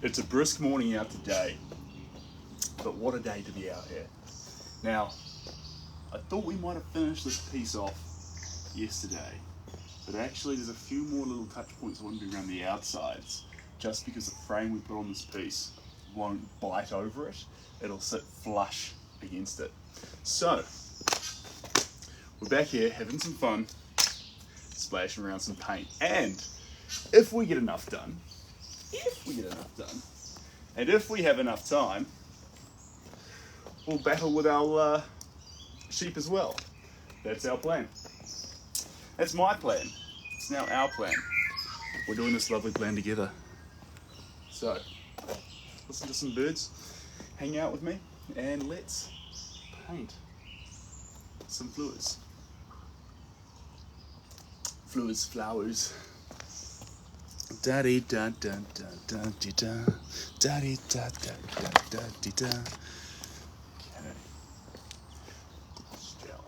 It's a brisk morning out today, but what a day to be out here. Now, I thought we might have finished this piece off yesterday, but actually there's a few more little touch points I want to do around the outsides, just because the frame we put on this piece won't bite over it, it'll sit flush against it. So, we're back here having some fun, splashing around some paint, and if we get enough done, and if we have enough time, we'll battle with our sheep as well. That's our plan. That's my plan. It's now our plan. We're doing this lovely plan together. So, listen to some birds, hang out with me, and let's paint some flowers. Flowers. Da-dee da da da da dee da, da-dee da da da da dee da. Okay. Gel.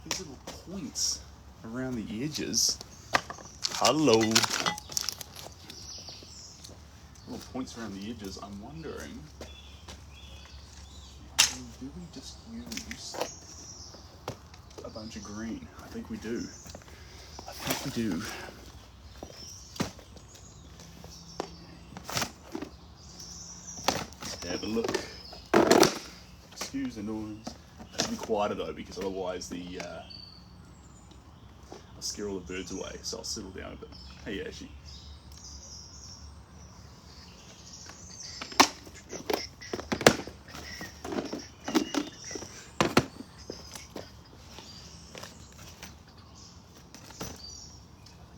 These little points around the edges. Hello. Little points around the edges. I'm wondering, do we just use a bunch of green? I think we do. Let's have a look. Excuse the noise. I should be quieter though, because otherwise I'll scare all the birds away, so I'll settle down a bit. Hey Ashy.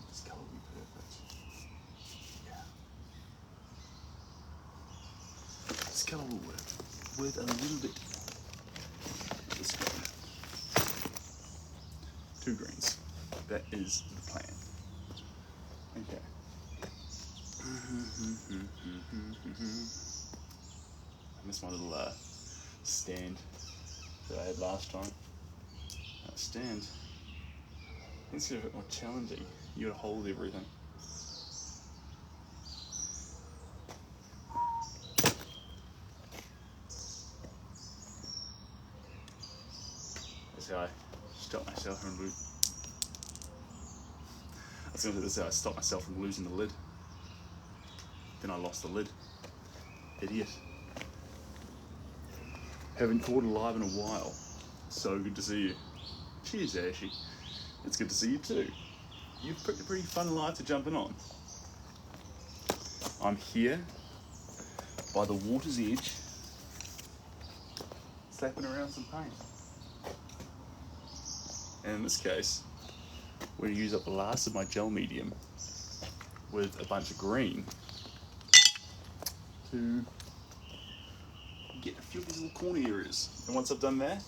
This colour will be perfect. Yeah. This colour will work with a little bit of this green. 2 greens. That is the plan. Okay. I missed my little stand that I had last time. That stand, it's a bit more challenging. You gotta hold everything. That's how I stop myself from losing. That's how I stopped myself from losing the lid. Then I lost the lid. Idiot. Haven't caught alive in a while. So good to see you. Cheers, Ashy. It's good to see you too. You've picked a pretty fun life to jump in on. I'm here by the water's edge, slapping around some paint. And in this case, we're going to use up the last of my gel medium with a bunch of green to get a few of these little corner areas. And once I've done that,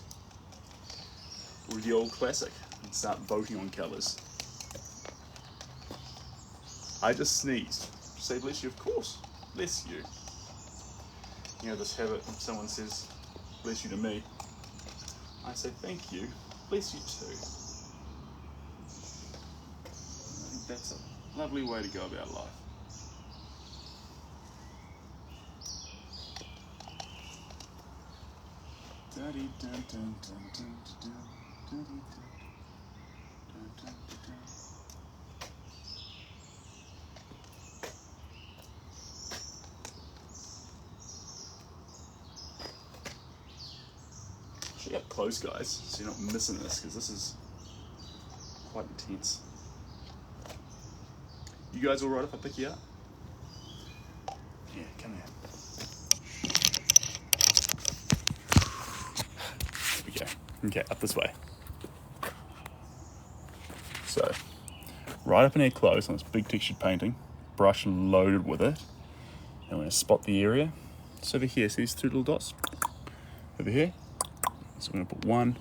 we'll do the old classic and start voting on colours. I just sneezed. Say bless you, of course. Bless you. You know this habit, if someone says bless you to me, I say thank you, bless you too. I think that's a lovely way to go about life. Actually up close, guys, so you're not missing this, because this is quite intense. You guys all right if I pick you up? Yeah, come here. There we go. Okay, up this way. So, right up in here close on this big textured painting, brush loaded with it, and we're going to spot the area. So over here, see these 2 little dots? Over here. So we're going to put one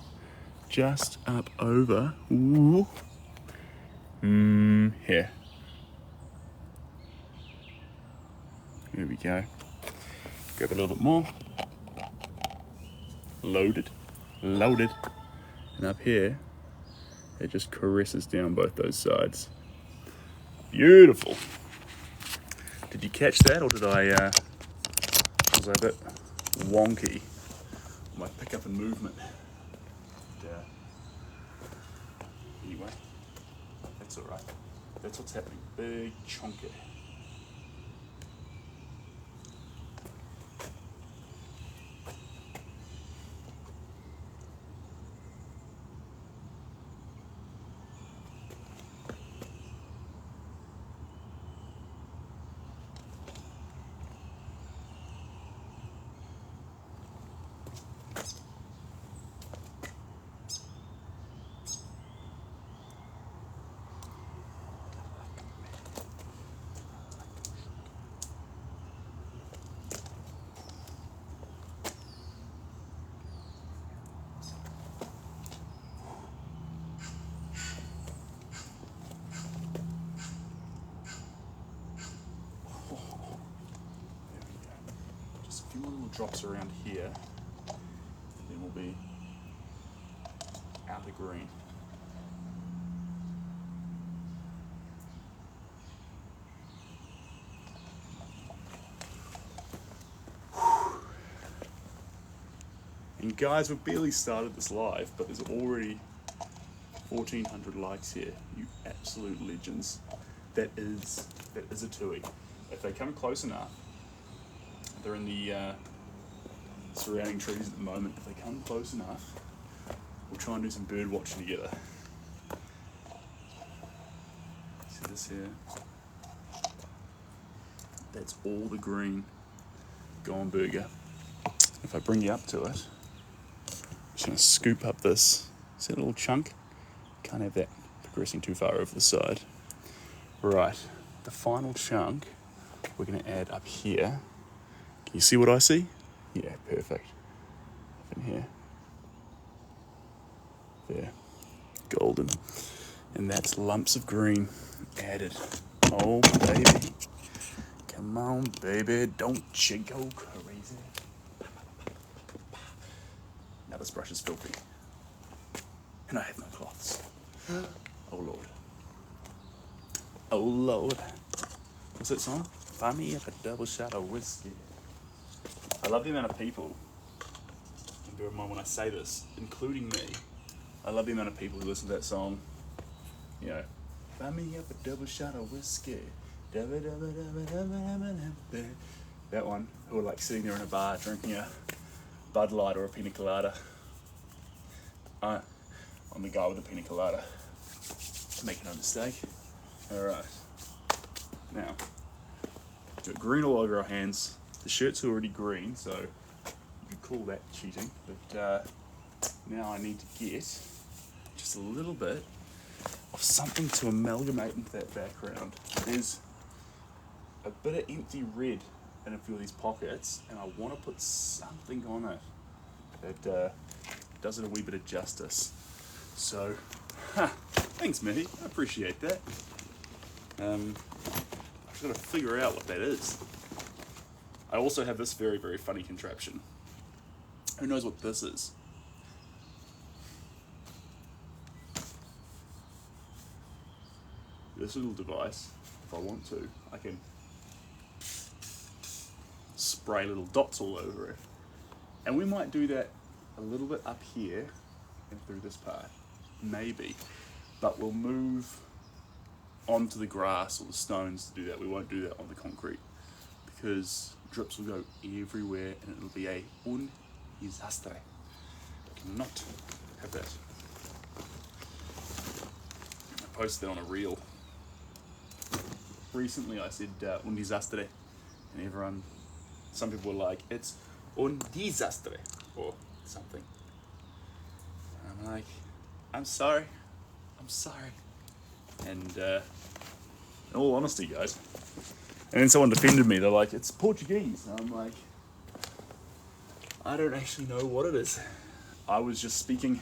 just up over, here. There we go. Grab a little bit more. Loaded. And up here, it just caresses down both those sides. Beautiful. Did Did you catch that, or did was I a bit wonky? My pickup and movement. Anyway, that's all right. That's what's happening. Big chonker. Just a few more little drops around here, and then we'll be out of green. And guys, we've barely started this live, but there's already 1,400 likes here. You absolute legends. That is a tui. If they come close enough, they're in the surrounding trees at the moment. If they come close enough, we'll try and do some bird watching together. See this here? That's all the green gone burger. If I bring you up to it, I'm just going to scoop up this. See that little chunk? Can't have that progressing too far over the side. Right, the final chunk we're going to add up here. Can you see what I see? Yeah, perfect. Up in here. There. Golden. And that's lumps of green added. Oh, baby. Come on, baby. Don't you go crazy. Now this brush is filthy. And I have no cloths. Oh, Lord. Oh, Lord. What's that song? Buy me up a double shot of whiskey. I love the amount of people, and bear in mind when I say this, including me, I love the amount of people who listen to that song. You know, buy me up a double shot of whiskey. That one, who are like sitting there in a bar drinking a Bud Light or a pina colada. I'm the guy with the pina colada. Make no mistake. Alright. Now, we've got green all over our hands. The shirt's already green, so you could call that cheating. But now I need to get just a little bit of something to amalgamate into that background. There's a bit of empty red in a few of these pockets, and I want to put something on it that does it a wee bit of justice. So, thanks, Mitty. I appreciate that. I've just got to figure out what that is. I also have this very, very funny contraption. Who knows what this is? This little device, if I want to, I can spray little dots all over it. And we might do that a little bit up here and through this part, maybe. But we'll move onto the grass or the stones to do that. We won't do that on the concrete because drips will go everywhere and it'll be a un desastre. Cannot have that. I posted that on a reel. Recently I said un desastre, and some people were like, it's un desastre or something. And I'm like, I'm sorry. And in all honesty, guys, and then someone defended me. They're like, it's Portuguese. And I'm like, I don't actually know what it is. I was just speaking.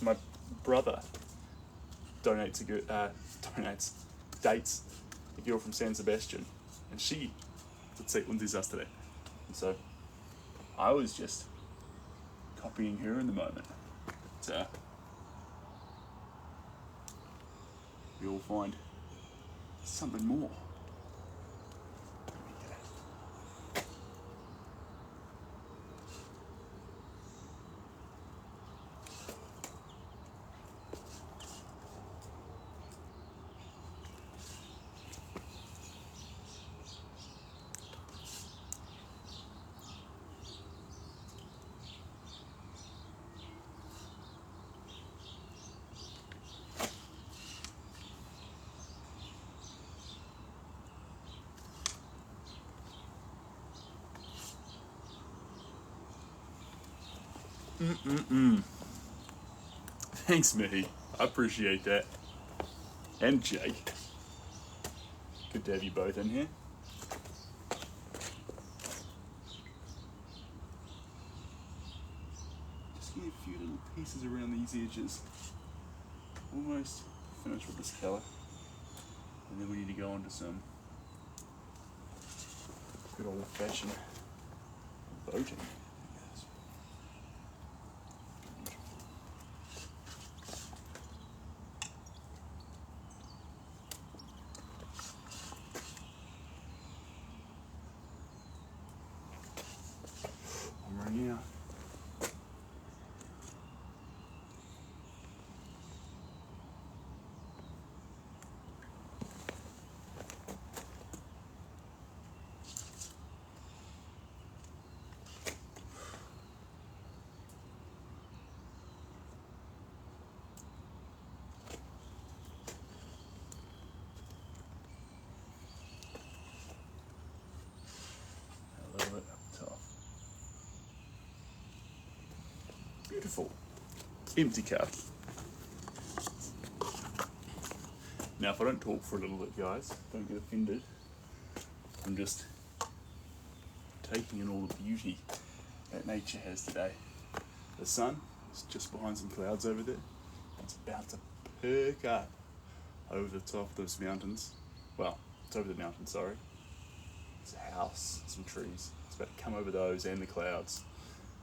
My brother dates a girl from San Sebastian, and she would say un desastre. And so I was just copying her in the moment. So you'll find something more. Thanks, Mickey. I appreciate that. And Jake. Good to have you both in here. Just get a few little pieces around these edges. Almost finished with this colour. And then we need to go on to some good old fashioned boating. I'm running out. A little bit up top. Beautiful. Empty cup. Now, if I don't talk for a little bit, guys, don't get offended. I'm just taking in all the beauty that nature has today. The sun is just behind some clouds over there. It's about to perk up over the top of those mountains. Well, it's over the mountain, sorry. There's a house, some trees. It's about to come over those and the clouds.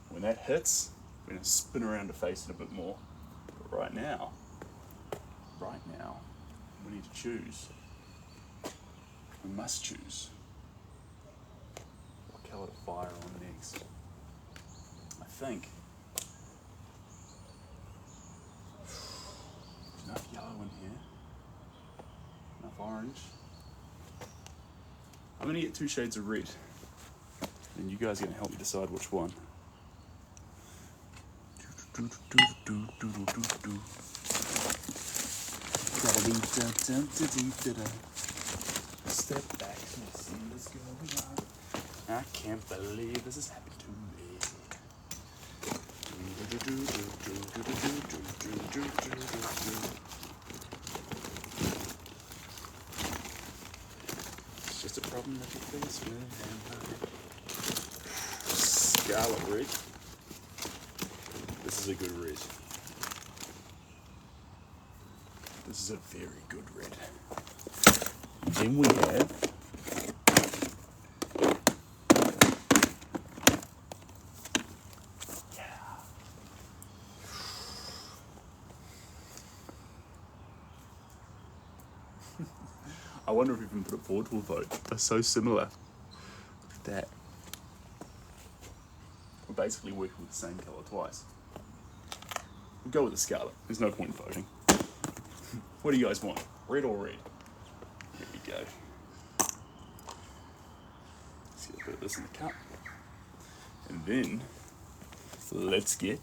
When that hits, we're going to spin around to face it a bit more. But right now, we need to choose. We must choose what colour to fire on next. I think there's enough yellow in here, enough orange. I'm going to get 2 shades of red, and you guys are going to help me decide which one. Step back and see what's going on. I can't believe this has happened to me. It's just a problem that you face with. Scarlet red. This is a good red. This is a very good red. Then we have I wonder if we can put it forward to a vote. They're so similar. Look at that. We're basically working with the same colour twice. We'll go with the scarlet. There's no point in voting. What do you guys want? Red or red? Here we go. Let's get a bit of this in the cup. And then, let's get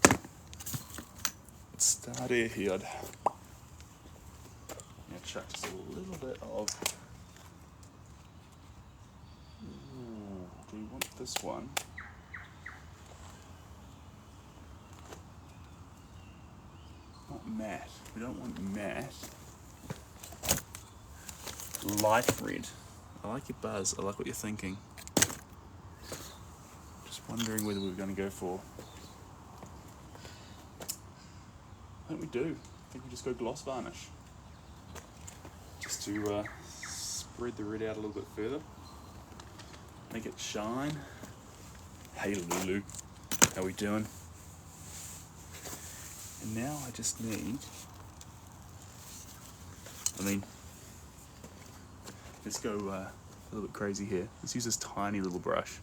started here. Now chuck just a little bit of... Ooh, do we want this one? Not matte. We don't want matte. Light red. I like your buzz. I like what you're thinking. Just wondering whether we're going to go for... I think we do. I think we just go gloss varnish. Just to spread the red out a little bit further. Make it shine. Hey Lulu, how we doing? And now I just need... let's go a little bit crazy here. Let's use this tiny little brush.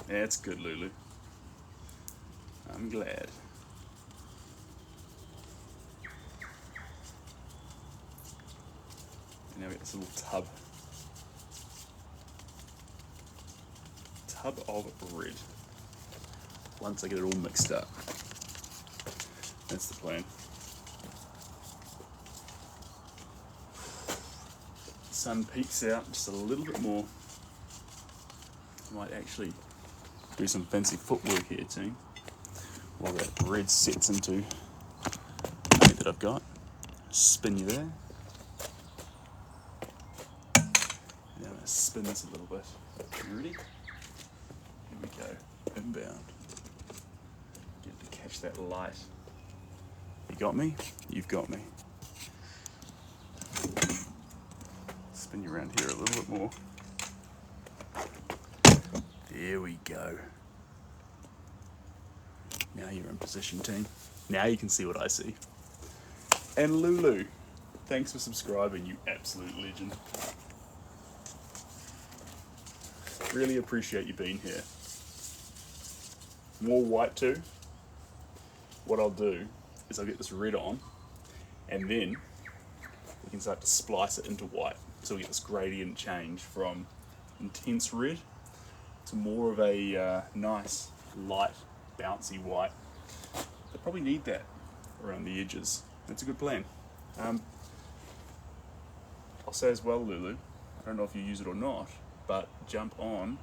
That's good, Lulu. I'm glad. And now we got this little tub of red. Once I get it all mixed up. That's the plan. Sun peeks out just a little bit more. I might actually do some fancy footwork here, team, while that red sets into the paint that I've got. Spin you there. Now I'm going to spin this a little bit. You ready? Here we go. Inbound. Get to catch that light. You got me? You've got me. Spin you around here a little bit more. There we go. Now you're in position, team. Now you can see what I see. And Lulu, thanks for subscribing, you absolute legend. Really appreciate you being here. More white too. What I'll do is I'll get this red on, and then we can start to splice it into white. So we get this gradient change from intense red to more of a nice, light, bouncy white. They probably need that around the edges. That's a good plan. I'll say as well, Lulu, I don't know if you use it or not, but jump on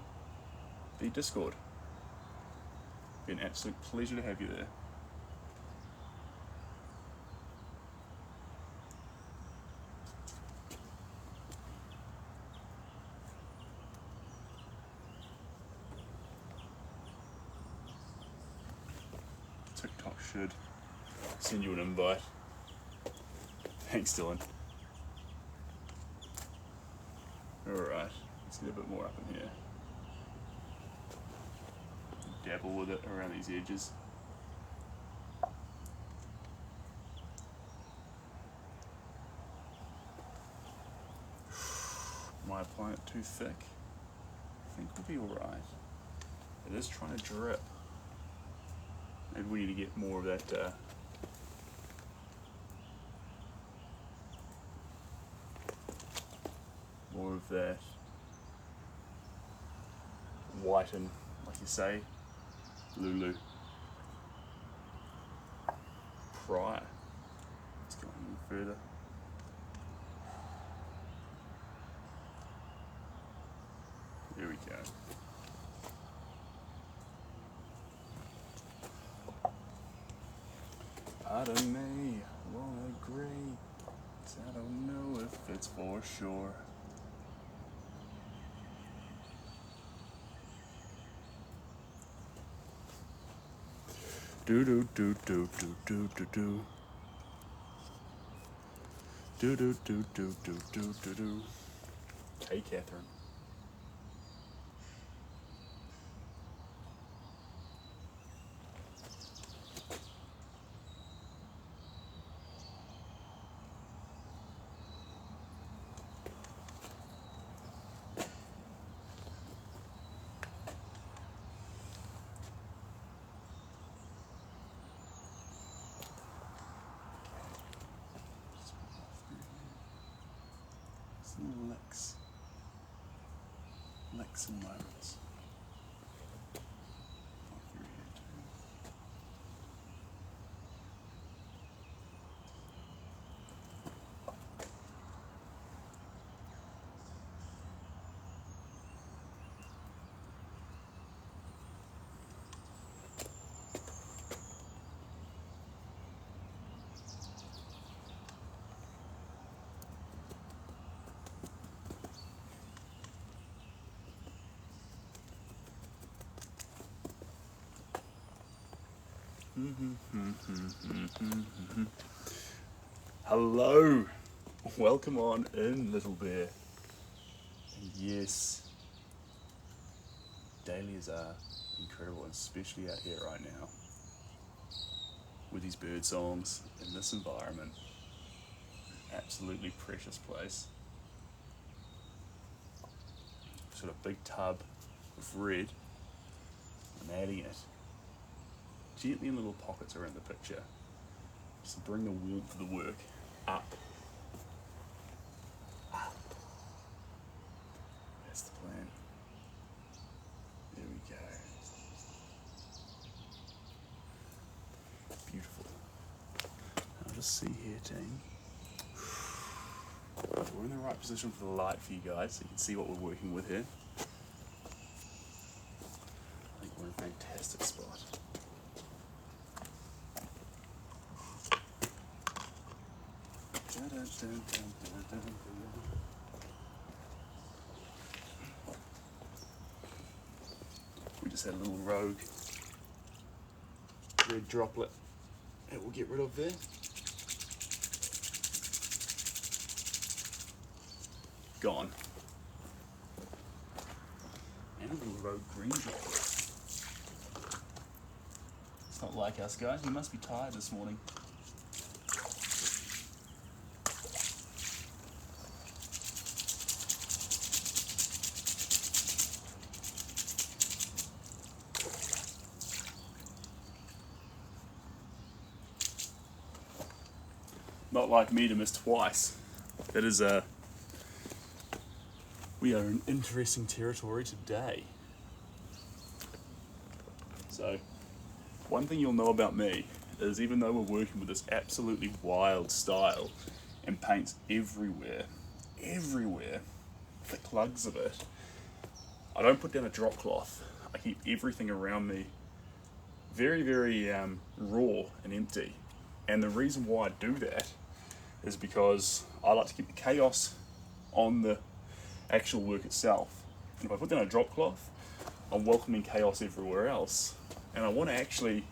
the Discord. It'd be an absolute pleasure to have you there. TikTok should send you an invite. Thanks, Dylan. Alright, let's get a bit more up in here. Dabble with it around these edges. Am I applying it too thick? I think we'll be alright. It is trying to drip. Maybe we need to get more of that white and, like you say, Lulu. Prior. Let's go a little further. There we go. Pardon me, won't agree. I don't know if it's for sure. Do do do do do do do do. Do do do do do do do do. Hey, Catherine. Licks and moments. Hello, welcome on in, little bear. And yes, Dahlias are incredible, especially out here right now with these bird songs in this environment. Absolutely precious place. Sort of big tub of red. I'm adding it gently in little pockets around the picture, just to bring the warmth of the work up. That's the plan. There we go. Beautiful. I'll just see here, team. We're in the right position for the light for you guys, so you can see what we're working with here. fantastic spot. We just had a little rogue red droplet that we'll get rid of there. Gone. And a little rogue green droplet. It's not like us, guys. We must be tired this morning. Not like me to miss twice. That is we are in interesting territory today. So, one thing you'll know about me is even though we're working with this absolutely wild style and paints everywhere, thick lugs of it, I don't put down a drop cloth. I keep everything around me very, very raw and empty. And the reason why I do that is because I like to keep the chaos on the actual work itself. And if I put down a drop cloth, I'm welcoming chaos everywhere else. And I want to actually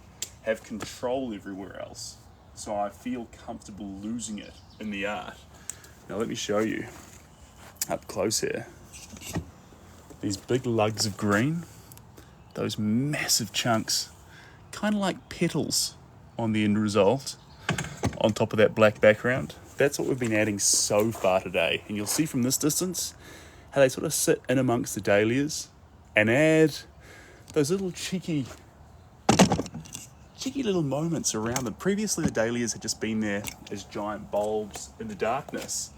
have control everywhere else. So I feel comfortable losing it in the art. Now let me show you up close here. These big lugs of green, those massive chunks, kind of like petals on the end result, on top of that black background. That's what we've been adding so far today. And you'll see from this distance how they sort of sit in amongst the dahlias and add those little cheeky little moments around them. Previously the dahlias had just been there as giant bulbs in the darkness.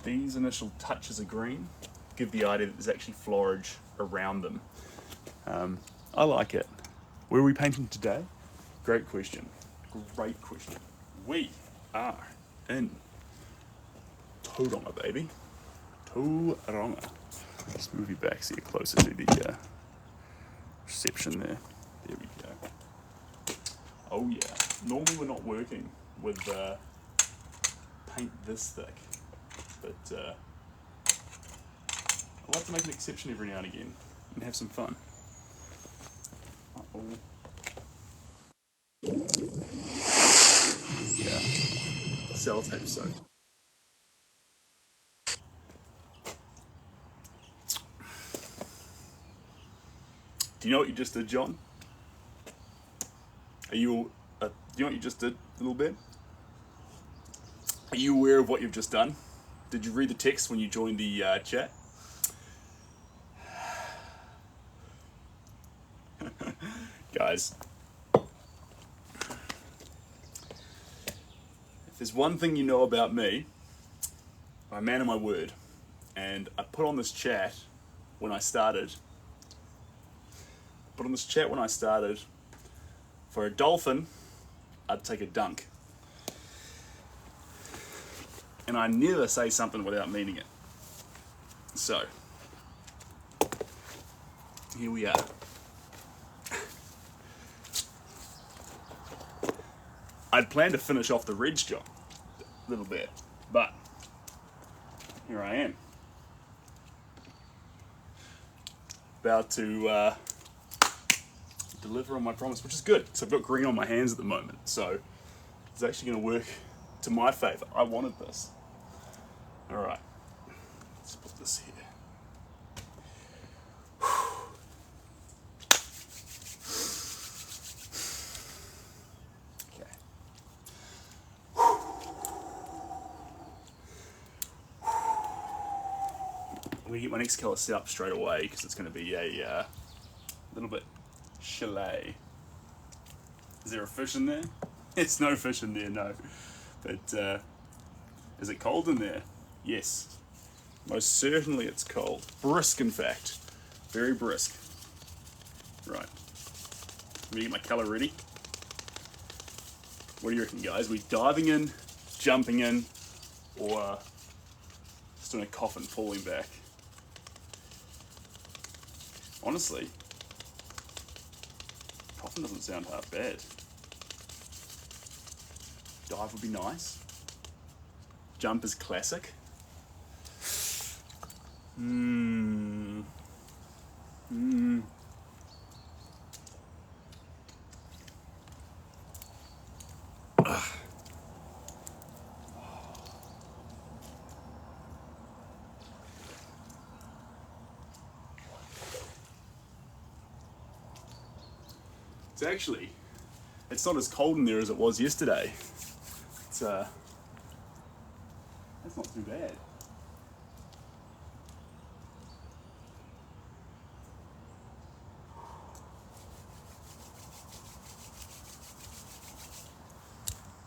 These initial touches of green give the idea that there's actually foliage around them. I like it. Where are we painting today? Great question. We are in Tauranga, baby. Tauranga. Just move you back so you're closer to the reception there. There we go. Oh yeah. Normally we're not working with paint this thick, but I like to make an exception every now and again and have some fun. Uh-oh. Yeah. Sellotape soap. Do you know what you just did, John? Do you know what you just did a little bit? Are you aware of what you've just done? Did you read the text when you joined the chat? Guys, if there's one thing you know about me, I'm a man of my word. And I put on this chat when I started. For a dolphin, I'd take a dunk. And I never say something without meaning it. So, here we are. I'd planned to finish off the ridge job a little bit, but here I am. About to deliver on my promise, which is good, because I've got green on my hands at the moment, so it's actually going to work to my favour. I wanted this. Alright, let's put this here. Okay. I'm going to get my next colour set up straight away, because it's going to be a little bit chalet. Is there a fish in there? It's no fish in there, no. But is it cold in there? Yes. Most certainly it's cold. Brisk, in fact. Very brisk. Right. Let me get my colour ready. What do you reckon, guys? We diving in, jumping in, or just doing a coffin falling back? Honestly, Muffin doesn't sound half bad. Dive would be nice. Jump is classic. Mmm. Mmm. It's not as cold in there as it was yesterday. That's not too bad.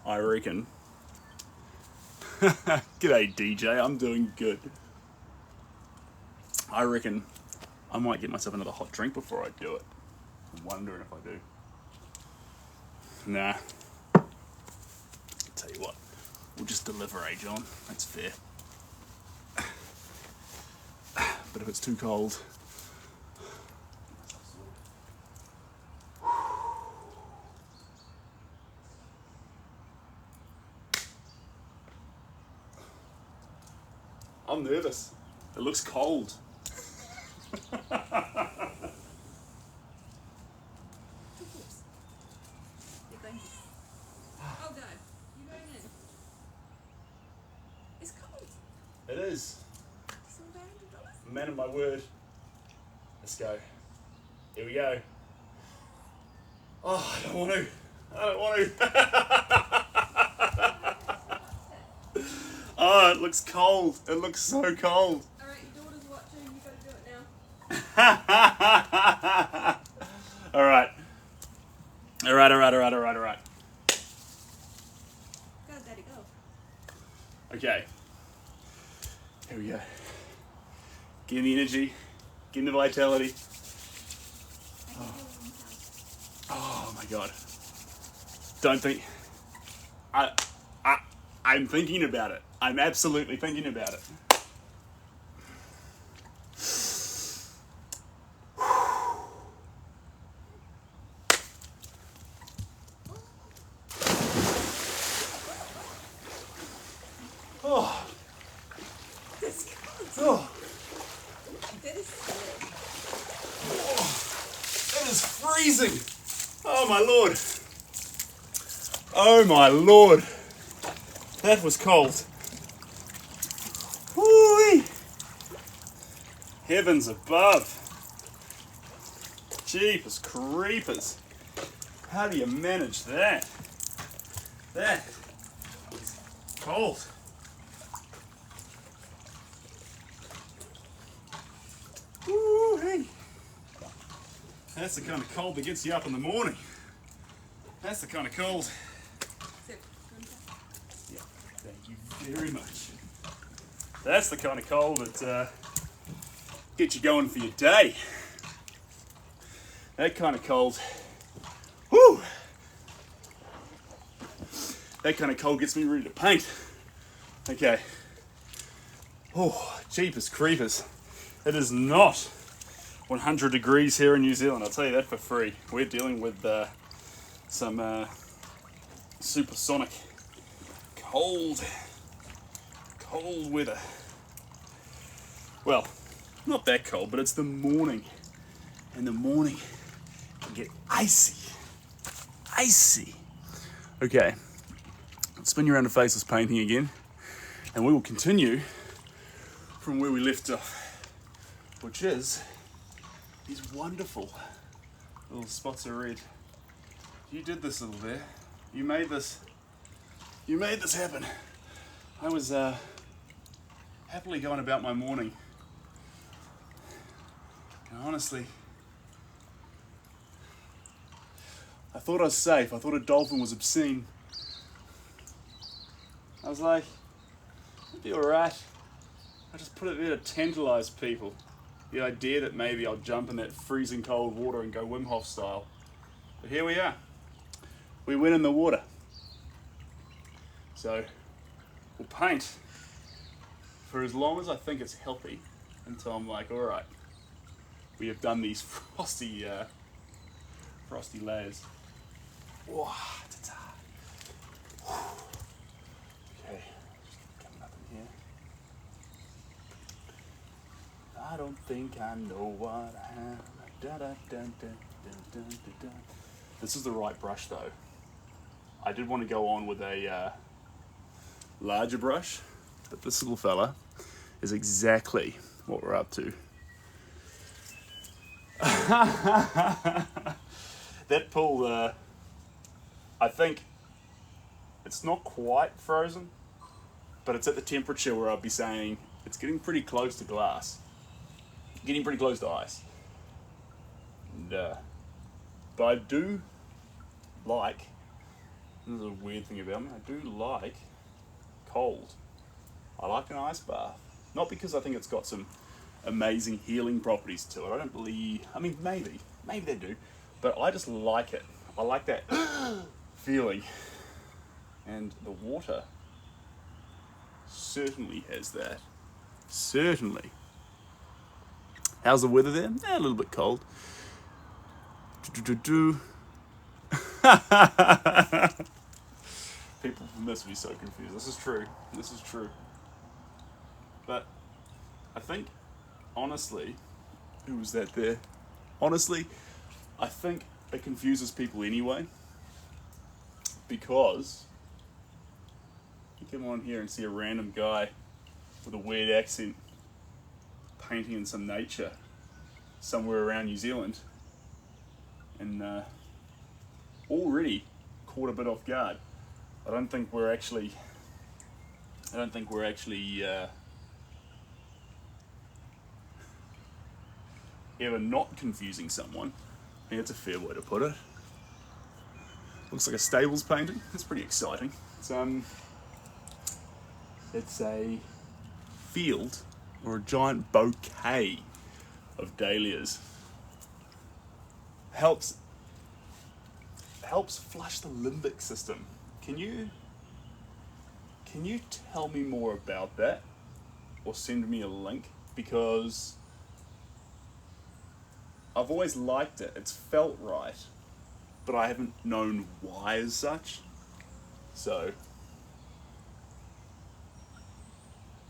I reckon. G'day DJ, I'm doing good. I reckon I might get myself another hot drink before I do it. I'm wondering if I do. Nah. Tell you what, we'll just deliver, eh, John? That's fair. But if it's too cold, I'm nervous. It looks cold. It is. Man of my word. Let's go. Here we go. Oh, I don't want to. I don't want to. Oh, it looks cold. It looks so cold. Alright, your daughter's watching. You gotta do it now. Alright. Alright. Go, Daddy, go. Okay. Here we go. Get in the energy. Get in the vitality. Oh my god. Don't think. I'm thinking about it. I'm absolutely thinking about it. Oh. Oh. That is sick. Oh. That is freezing. Oh my lord. Oh my lord. That was cold. Woo-wee. Heavens above. Jeepers creepers. How do you manage that? That is cold. Woo-wee. That's the kind of cold that gets you up in the morning. That's the kind of cold. Yeah, thank you very much. That's the kind of cold that gets you going for your day. That kind of cold. Whoo! That kind of cold gets me ready to paint. Okay. Oh, jeepers creepers. It is not 100 degrees here in New Zealand, I'll tell you that for free. We're dealing with some supersonic cold weather. Well, not that cold, but it's the morning. In the morning, it can get icy. Icy. Okay, let's spin you around the faceless painting again, and we will continue from where we left off, which is these wonderful little spots of red. You did this little there. You made this happen. I was happily going about my morning. And honestly, I thought I was safe. I thought a dolphin was obscene. I was like, it'd be alright. I just put it there to tantalize people. The idea that maybe I'll jump in that freezing cold water and go Wim Hof style. But here we are. We went in the water. So we'll paint for as long as I think it's healthy until I'm like, alright, we have done these frosty frosty layers. Whoa, ta-ta. Okay, just coming up in here. I don't think I know what I have. Da, da, da, da, da, da, da, da. This is the right brush though. I did want to go on with a larger brush, but this little fella is exactly what we're up to. That pool, I think it's not quite frozen, but it's at the temperature where I'd be saying it's getting pretty close to glass, getting pretty close to ice. And, but I do like, this is a weird thing about me, I do like cold. I like an ice bath. Not because I think it's got some amazing healing properties to it. I don't believe, I mean, maybe they do, but I just like it. I like that feeling. And the water certainly has that. Certainly. How's the weather there? A little bit cold. People must be so confused. This is true. This is true. But I think, honestly, who was that there? Honestly, I think it confuses people anyway. Because you come on here and see a random guy with a weird accent painting in some nature somewhere around New Zealand, and already caught a bit off guard. I don't think we're actually ever not confusing someone. I think that's a fair way to put it. Looks like a stables painting. That's pretty exciting. It's a field or a giant bouquet of dahlias. Helps flush the limbic system. Can you tell me more about that, or send me a link? Because I've always liked it. It's felt right, but I haven't known why as such. So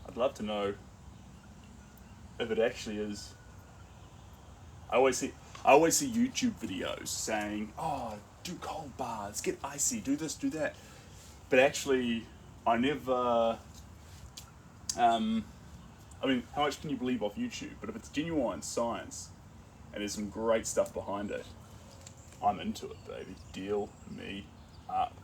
I'd love to know if it actually is. I always see YouTube videos saying, "Oh, do cold baths, get icy, do this, do that," but actually, I never. I mean, how much can you believe off YouTube? But if it's genuine science and there's some great stuff behind it, I'm into it, baby. Deal me up.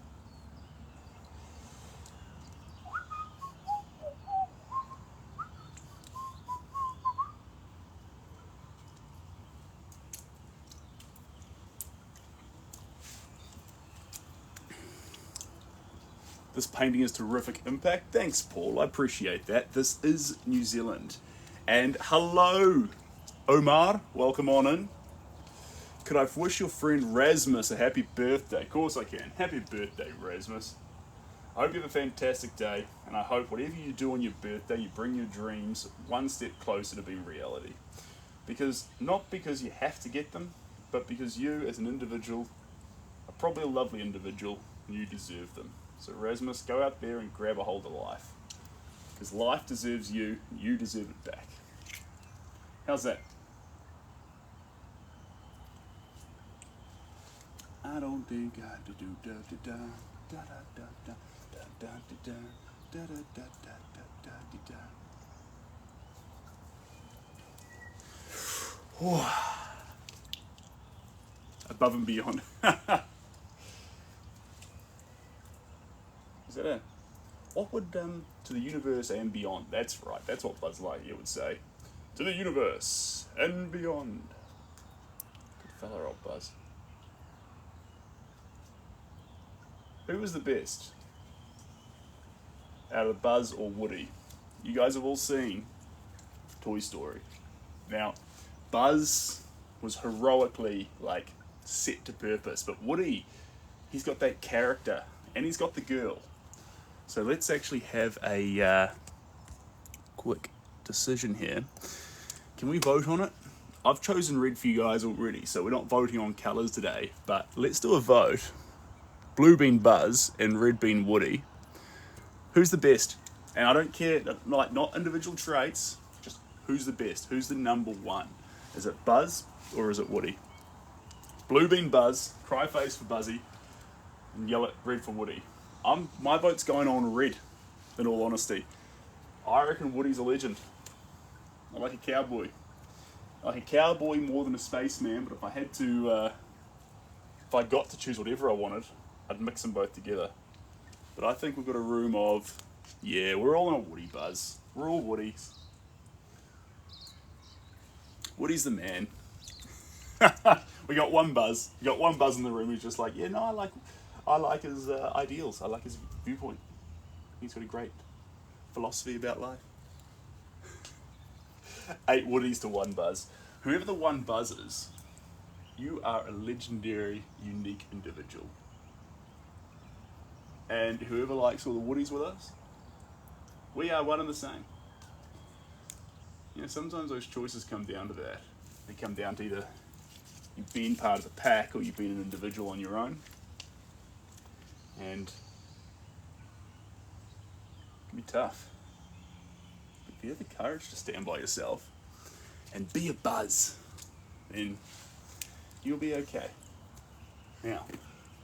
This painting is terrific impact. Thanks, Paul. I appreciate that. This is New Zealand. And hello, Omar. Welcome on in. Could I wish your friend Rasmus a happy birthday? Of course I can. Happy birthday, Rasmus. I hope you have a fantastic day, and I hope whatever you do on your birthday, you bring your dreams one step closer to being reality. Not because you have to get them, but because you, as an individual, are probably a lovely individual, and you deserve them. So Rasmus, go out there and grab a hold of life. Because life deserves you, and you deserve it back. How's that? I don't think I do da da da da da da da da da da da da da da da. Above and beyond. Is that it? What would to the universe and beyond? That's right. That's what Buzz Lightyear would say. To the universe and beyond. Good fella, old Buzz. Who was the best out of Buzz or Woody? You guys have all seen Toy Story. Now, Buzz was heroically set to purpose, but Woody, he's got that character and he's got the girl. So let's actually have a quick decision here. Can we vote on it? I've chosen red for you guys already, so we're not voting on colours today, but let's do a vote. Blue bean Buzz and red bean Woody. Who's the best? And I don't care, like, not individual traits, just who's the best? Who's the number one? Is it Buzz or is it Woody? Blue bean Buzz, cry face for Buzzy, and red for Woody. My vote's going on red, in all honesty. I reckon Woody's a legend. I like a cowboy. I like a cowboy more than a spaceman, but if I had to, if I got to choose whatever I wanted, I'd mix them both together. But I think we've got a room of, yeah, we're all in a Woody Buzz. We're all Woodies. Woody's the man. We got one Buzz. We got one Buzz in the room who's just like, yeah, no, I like his ideals. I like his viewpoint. He's got a great philosophy about life. 8 Woodies to 1 Buzz. Whoever the 1 Buzz is, you are a legendary, unique individual. And whoever likes all the Woodies with us, we are one and the same. You know, sometimes those choices come down to that. They come down to either you've been part of the pack or you've been an individual on your own. And it can be tough. But if you have the courage to stand by yourself and be a Buzz, then you'll be okay. Now,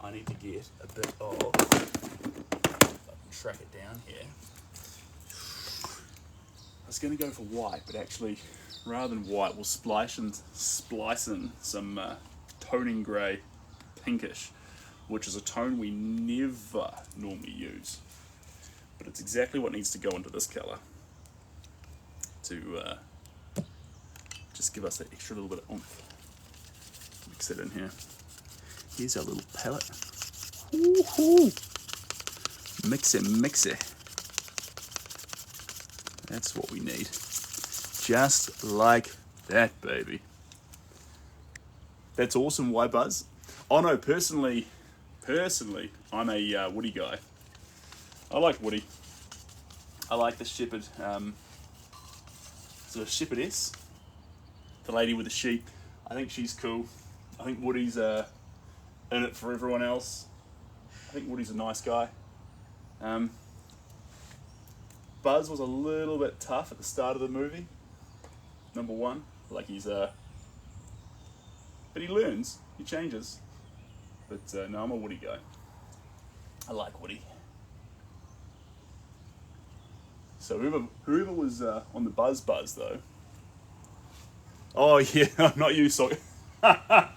I need to get a bit of, if I can track it down here. I was going to go for white, but actually, rather than white, we'll splice in some toning grey pinkish, which is a tone we never normally use. But it's exactly what needs to go into this colour to just give us that extra little bit of oomph. Mix it in here. Here's our little palette. Woo-hoo. Mix it. That's what we need. Just like that, baby. That's awesome. Why Buzz? Oh no, personally, I'm a Woody guy. I like Woody. I like the shepherd. Is it a shepherdess? The lady with the sheep. I think she's cool. I think Woody's in it for everyone else. I think Woody's a nice guy. Buzz was a little bit tough at the start of the movie. Number 1, like he's but he learns, he changes. But no, I'm a Woody guy. I like Woody. So whoever was on the Buzz though. Oh yeah, not you, sorry. I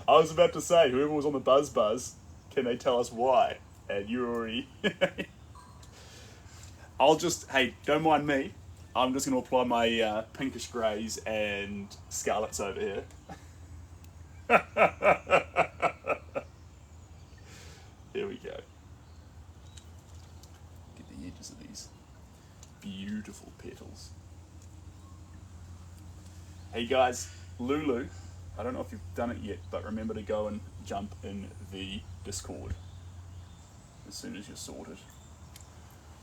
was about to say, whoever was on the Buzz, can they tell us why? And you already... hey, don't mind me. I'm just going to apply my pinkish greys and scarlets over here. Here we go. Get the edges of these beautiful petals. Hey guys, Lulu, I don't know if you've done it yet, but remember to go and jump in the Discord as soon as you're sorted,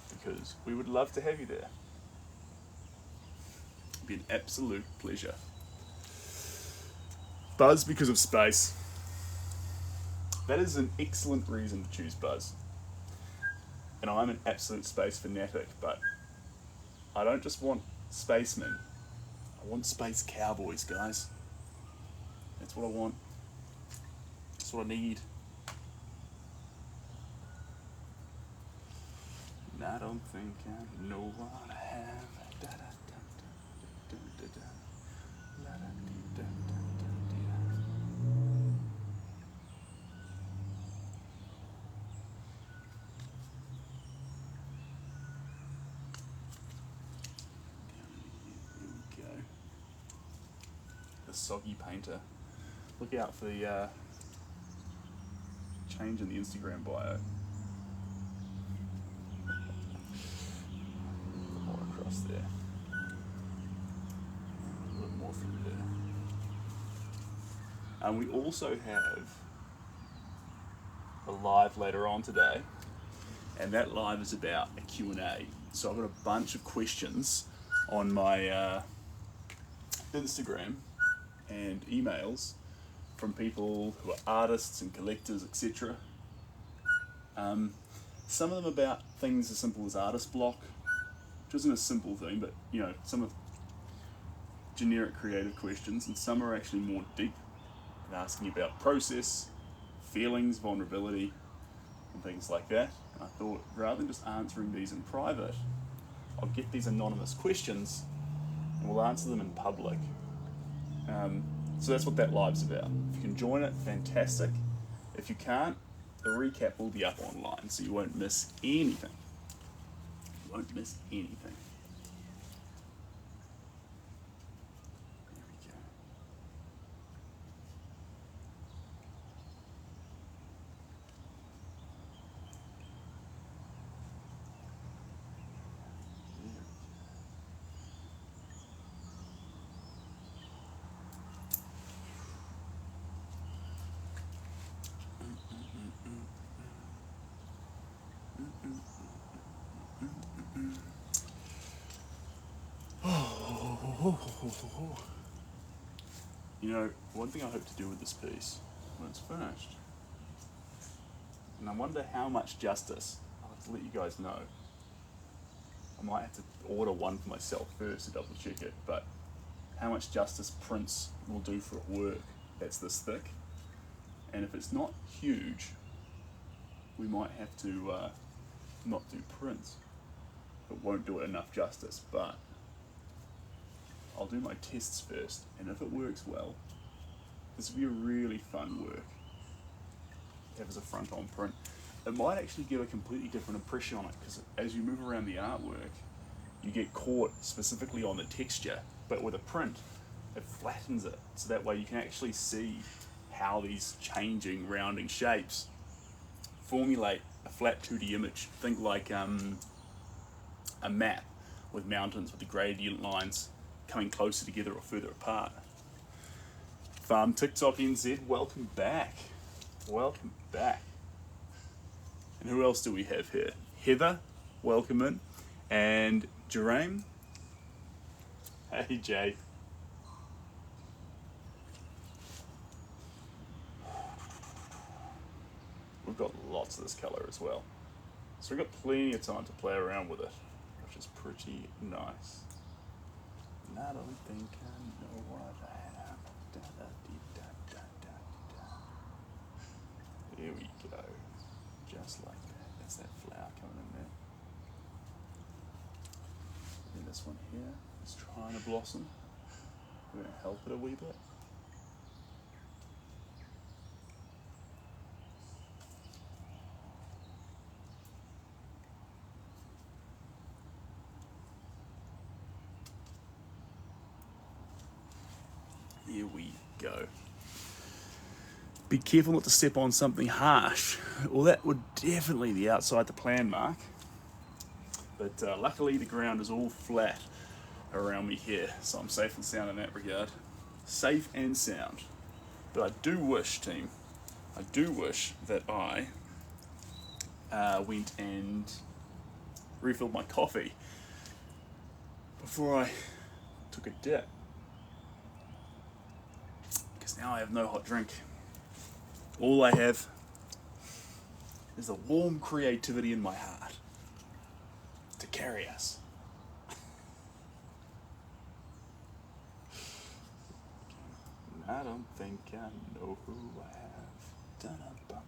because we would love to have you there. It'd be an absolute pleasure. Buzz because of space. That is an excellent reason to choose Buzz. And I'm an absolute space fanatic, but I don't just want spacemen. I want space cowboys, guys. That's what I want. That's what I need. And I don't think I know what I have. The soggy painter. Look out for the change in the Instagram bio. More across there. A little more through there. And we also have a live later on today, and that live is about a Q&A. So I've got a bunch of questions on my Instagram and emails from people who are artists and collectors, etc. Some of them about things as simple as artist block, which isn't a simple thing, but you know, some of generic creative questions, and some are actually more deep and asking about process, feelings, vulnerability, and things like that. And I thought, rather than just answering these in private, I'll get these anonymous questions and we'll answer them in public. So that's what that live's about. If you can join it, fantastic. If you can't, the recap will be up online, so you won't miss anything. You won't miss anything. There we go. You know, one thing I hope to do with this piece when it's finished, and I wonder how much justice, I'll have to let you guys know. I might have to order one for myself first to double check it, but how much justice prints will do for a work that's this thick. And if it's not huge, we might have to not do prints. It won't do it enough justice, but I'll do my tests first, and if it works well, this will be a really fun work to have as a front-on print. It might actually give a completely different impression on it, because as you move around the artwork, you get caught specifically on the texture, but with a print, it flattens it, so that way you can actually see how these changing, rounding shapes formulate a flat 2D image. Think like a map with mountains with the gradient lines coming closer together or further apart. Farm TikTok NZ, welcome back. Welcome back. And who else do we have here? Heather, welcome in. And Jerame. Hey Jay. We've got lots of this colour as well. So we've got plenty of time to play around with it, which is pretty nice. And I don't think I know what I am. Da, da, dee, da, da, da, da. Here we go. Just like that. That's that flower coming in there. And this one here is trying to blossom. We're going to help it a wee bit. Here we go. Be careful not to step on something harsh. Well, that would definitely be outside the plan mark. But luckily the ground is all flat around me here, so I'm safe and sound in that regard. Safe and sound. But I do wish, team, that I went and refilled my coffee before I took a dip. Now I have no hot drink. All I have is the warm creativity in my heart to carry us. I don't think I know who I have done a bump.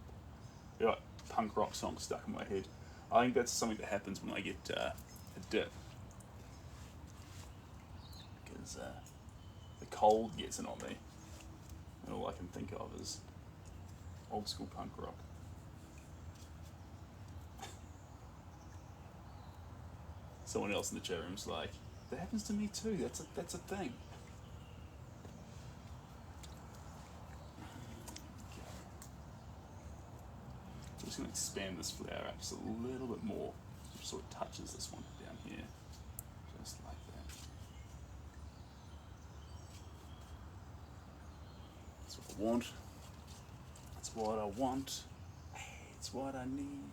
Yeah, punk rock song stuck in my head. I think that's something that happens when I get a dip. Because the cold gets in on me. And all I can think of is old school punk rock. Someone else in the chat room's like, that happens to me too, that's a thing. I'm just going to expand this flower out just a little bit more, which sort of touches this one down here, just like that. That's what I want. That's what I want. It's what I need.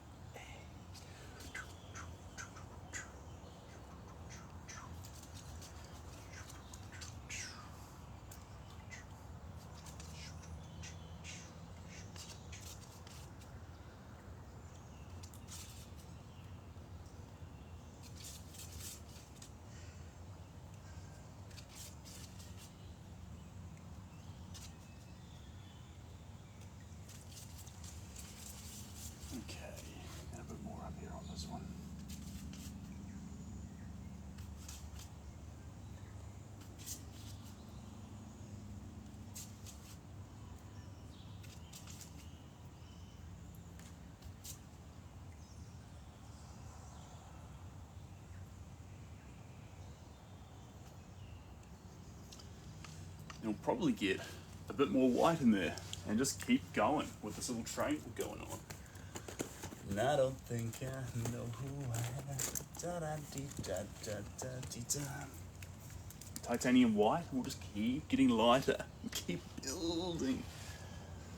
we'll probably get a bit more white in there and just keep going with this little train going on. And I don't think I know who I am. Titanium white, we'll just keep getting lighter and keep building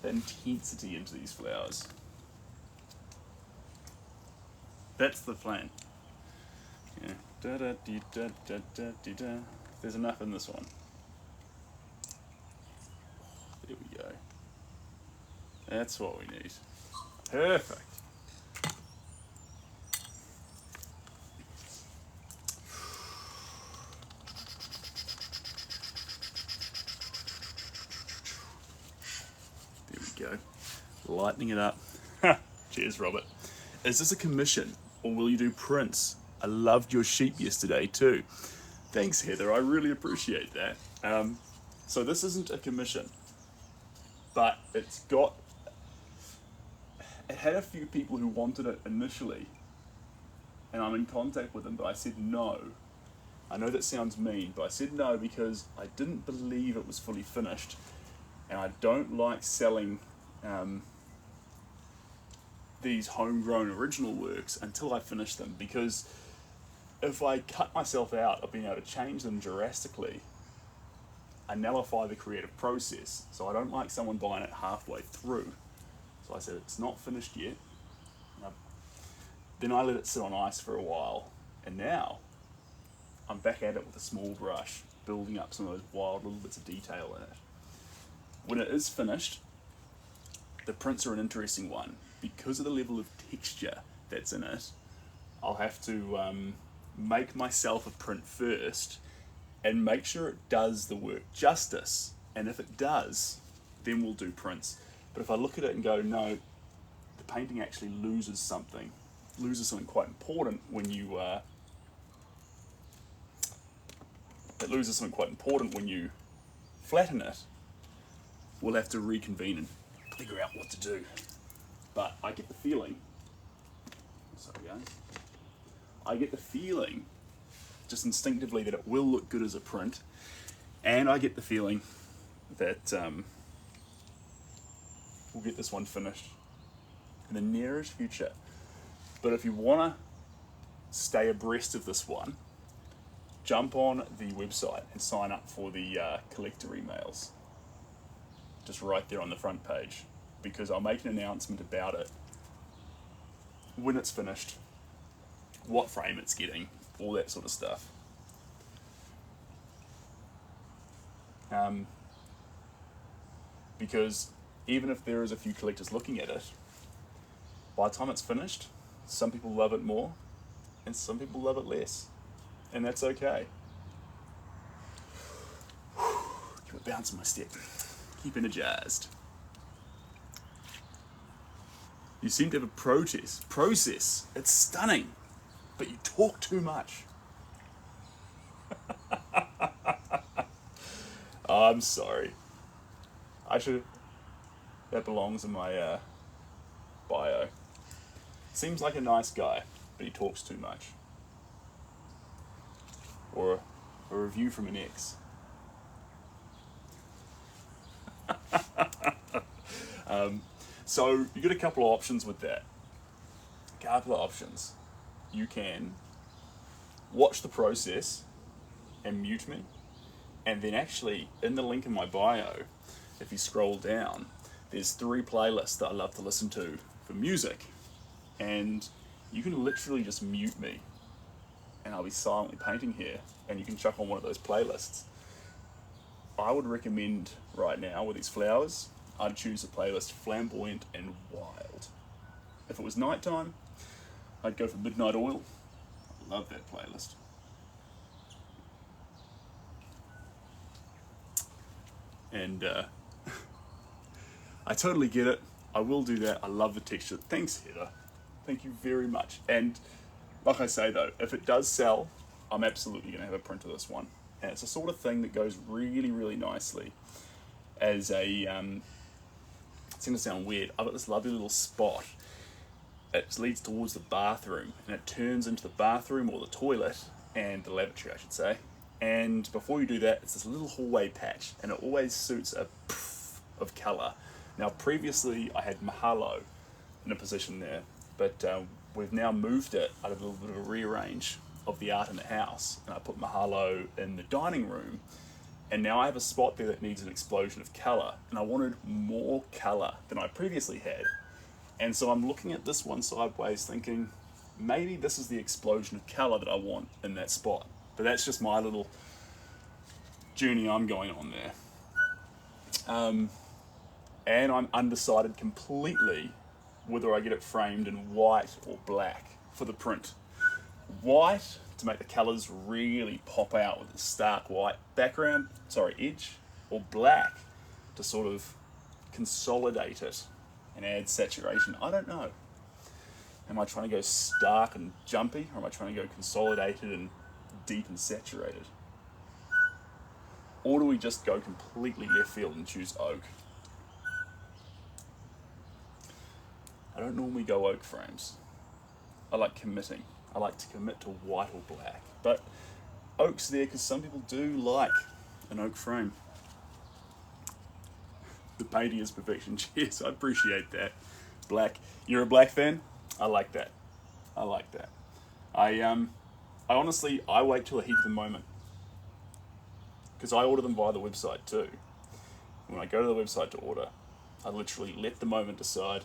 that intensity into these flowers. That's the plan. Yeah. There's enough in this one. There we go. That's what we need. Perfect. There we go. Lightening it up. Cheers, Robert. Is this a commission or will you do prints? I loved your sheep yesterday too. Thanks, Heather. I really appreciate that. So this isn't a commission, but it had a few people who wanted it initially, and I'm in contact with them, but I said no. I know that sounds mean, but I said no because I didn't believe it was fully finished, and I don't like selling these homegrown original works until I finish them, because if I cut myself out of being able to change them drastically, I nullify the creative process. So I don't like someone buying it halfway through. So I said, it's not finished yet. Then I let it sit on ice for a while, and now I'm back at it with a small brush, building up some of those wild little bits of detail in it. When it is finished, the prints are an interesting one. Because of the level of texture that's in it, I'll have to make myself a print first and make sure it does the work justice. And if it does, then we'll do prints. But if I look at it and go, no, the painting actually loses something quite important when you flatten it, we'll have to reconvene and figure out what to do. But I get the feeling, just instinctively, that it will look good as a print, and I get the feeling that we'll get this one finished in the nearest future. But if you want to stay abreast of this one, jump on the website and sign up for the collector emails, just right there on the front page, because I'll make an announcement about it when it's finished, what frame it's getting, all that sort of stuff. Because even if there is a few collectors looking at it, by the time it's finished, some people love it more and some people love it less, and that's okay. Keep a bounce in my step, keep energized. You seem to have a process. It's stunning, but you talk too much. I'm sorry. That belongs in my bio. Seems like a nice guy, but he talks too much. Or a review from an ex. So you get a couple of options with that. You can watch the process and mute me, and then actually in the link in my bio, if you scroll down, there's 3 playlists that I love to listen to for music, and you can literally just mute me and I'll be silently painting here, and you can chuck on one of those playlists. I would recommend right now with these flowers, I'd choose the playlist Flamboyant and Wild. If it was nighttime, I'd go for Midnight Oil. I love that playlist. And I totally get it. I will do that. I love the texture. Thanks, Heather. Thank you very much. And like I say though, if it does sell, I'm absolutely going to have a print of this one. And it's the sort of thing that goes really, really nicely as a, it's going to sound weird, I've got this lovely little spot. It leads towards the bathroom, and it turns into the bathroom, or the toilet, and the lavatory, I should say. And before you do that, it's this little hallway patch, and it always suits a poof of colour. Now, previously I had mahalo in a position there, but we've now moved it. I did a little bit of a rearrange of the art in the house, and I put mahalo in the dining room, and now I have a spot there that needs an explosion of colour, and I wanted more colour than I previously had. And so I'm looking at this one sideways thinking, maybe this is the explosion of colour that I want in that spot. But that's just my little journey I'm going on there. And I'm undecided completely whether I get it framed in white or black for the print. White to make the colours really pop out with a stark white background, edge, or black to sort of consolidate it and add saturation. I don't know. Am I trying to go stark and jumpy, or am I trying to go consolidated and deep and saturated? Or do we just go completely left field and choose oak? I don't normally go oak frames. I like committing. I like to commit to white or black. But oak's there because some people do like an oak frame. The painting is perfection. Cheers, I appreciate that. Black. You're a black fan? I like that. I like that. I honestly, I wait till the heat of the moment, because I order them via the website too. When I go to the website to order, I literally let the moment decide.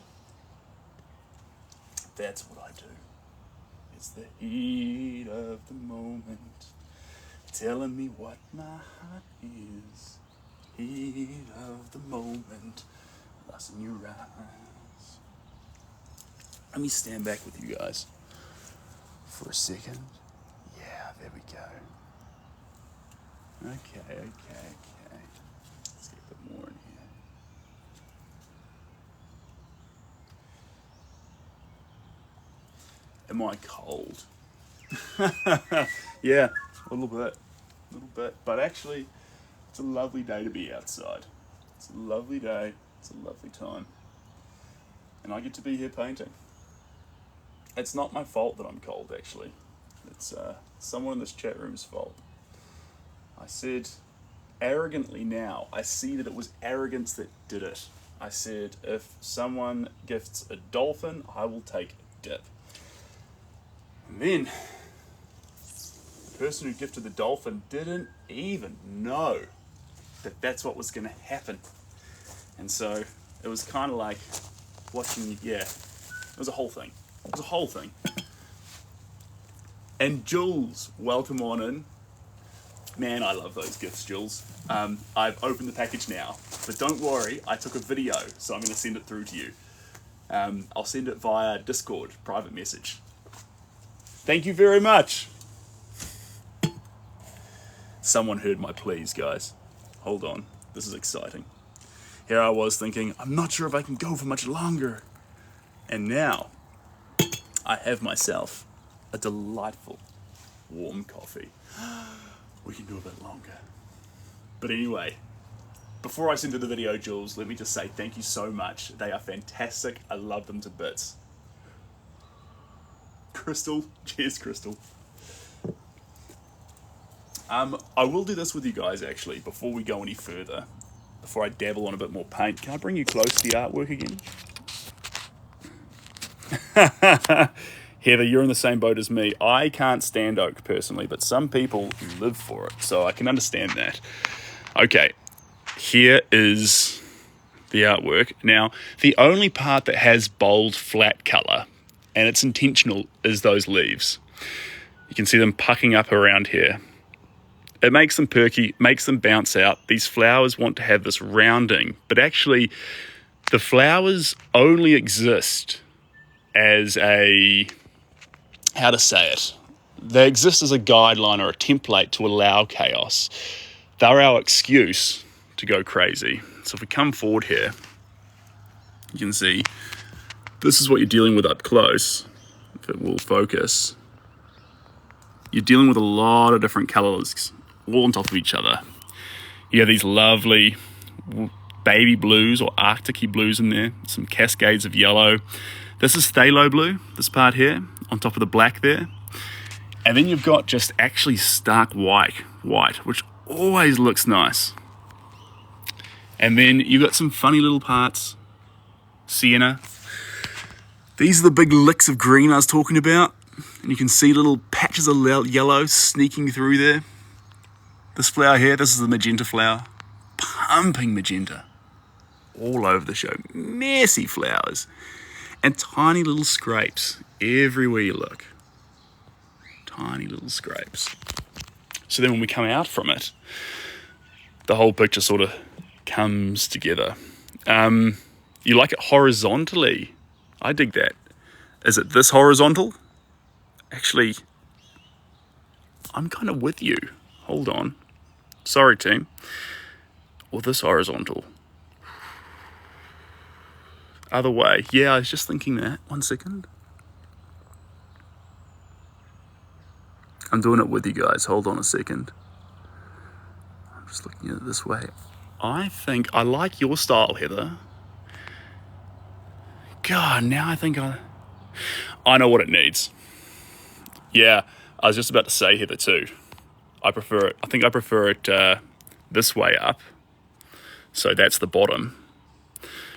That's what I do. It's the heat of the moment telling me what my heart is. Heat of the moment, lost in your eyes. Let me stand back with you guys for a second. Yeah, there we go. Okay. Let's get a bit more in here. Am I cold? Yeah, a little bit. But actually, it's a lovely day to be outside. It's a lovely day. It's a lovely time. And I get to be here painting. It's not my fault that I'm cold, actually. It's someone in this chat room's fault. I said, arrogantly now, I see that it was arrogance that did it. I said, if someone gifts a dolphin, I will take a dip. And then, the person who gifted the dolphin didn't even know that that's what was going to happen. And so, it was kind of like watching, it was a whole thing. And Jules, welcome on in. Man, I love those gifts, Jules. I've opened the package now, but don't worry, I took a video, so I'm going to send it through to you. I'll send it via Discord, private message. Thank you very much. Someone heard my pleas, guys. Hold on, this is exciting. Here I was thinking, I'm not sure if I can go for much longer. And now, I have myself a delightful warm coffee. We can do a bit longer. But anyway, before I send to the video, Jules, let me just say thank you so much. They are fantastic. I love them to bits. Crystal, cheers, Crystal. I will do this with you guys actually before we go any further. Before I dabble on a bit more paint, can I bring you close to the artwork again? Heather, you're in the same boat as me. I can't stand oak personally, but some people live for it, so I can understand that. Okay, here is the artwork. Now, the only part that has bold, flat colour, and it's intentional, is those leaves. You can see them pucking up around here. It makes them perky, makes them bounce out. These flowers want to have this rounding, but actually, the flowers only exist as a, how to say it, they exist as a guideline or a template to allow chaos. They're our excuse to go crazy. So if we come forward here, you can see this is what you're dealing with up close. If it will focus, you're dealing with a lot of different colours all on top of each other. You have these lovely baby blues or arctic-y blues in there, some cascades of yellow. This is phthalo blue, this part here, on top of the black there. And then you've got just actually stark white, which always looks nice. And then you've got some funny little parts. Sienna. These are the big licks of green I was talking about. And you can see little patches of yellow sneaking through there. This flower here, this is the magenta flower. Pumping magenta. All over the show. Messy flowers. And tiny little scrapes everywhere you look. Tiny little scrapes. So then when we come out from it, the whole picture sort of comes together. You like it horizontally. I dig that. Is it this horizontal? Actually, I'm kind of with you. Hold on. Sorry, team. Or this horizontal. Other way. Yeah, I was just thinking that. 1 second. I'm doing it with you guys. Hold on a second. I'm just looking at it this way. I think I like your style, Heather. God, now I think I know what it needs. Yeah, I was just about to say Heather too. I prefer it. I think I prefer it this way up. So that's the bottom.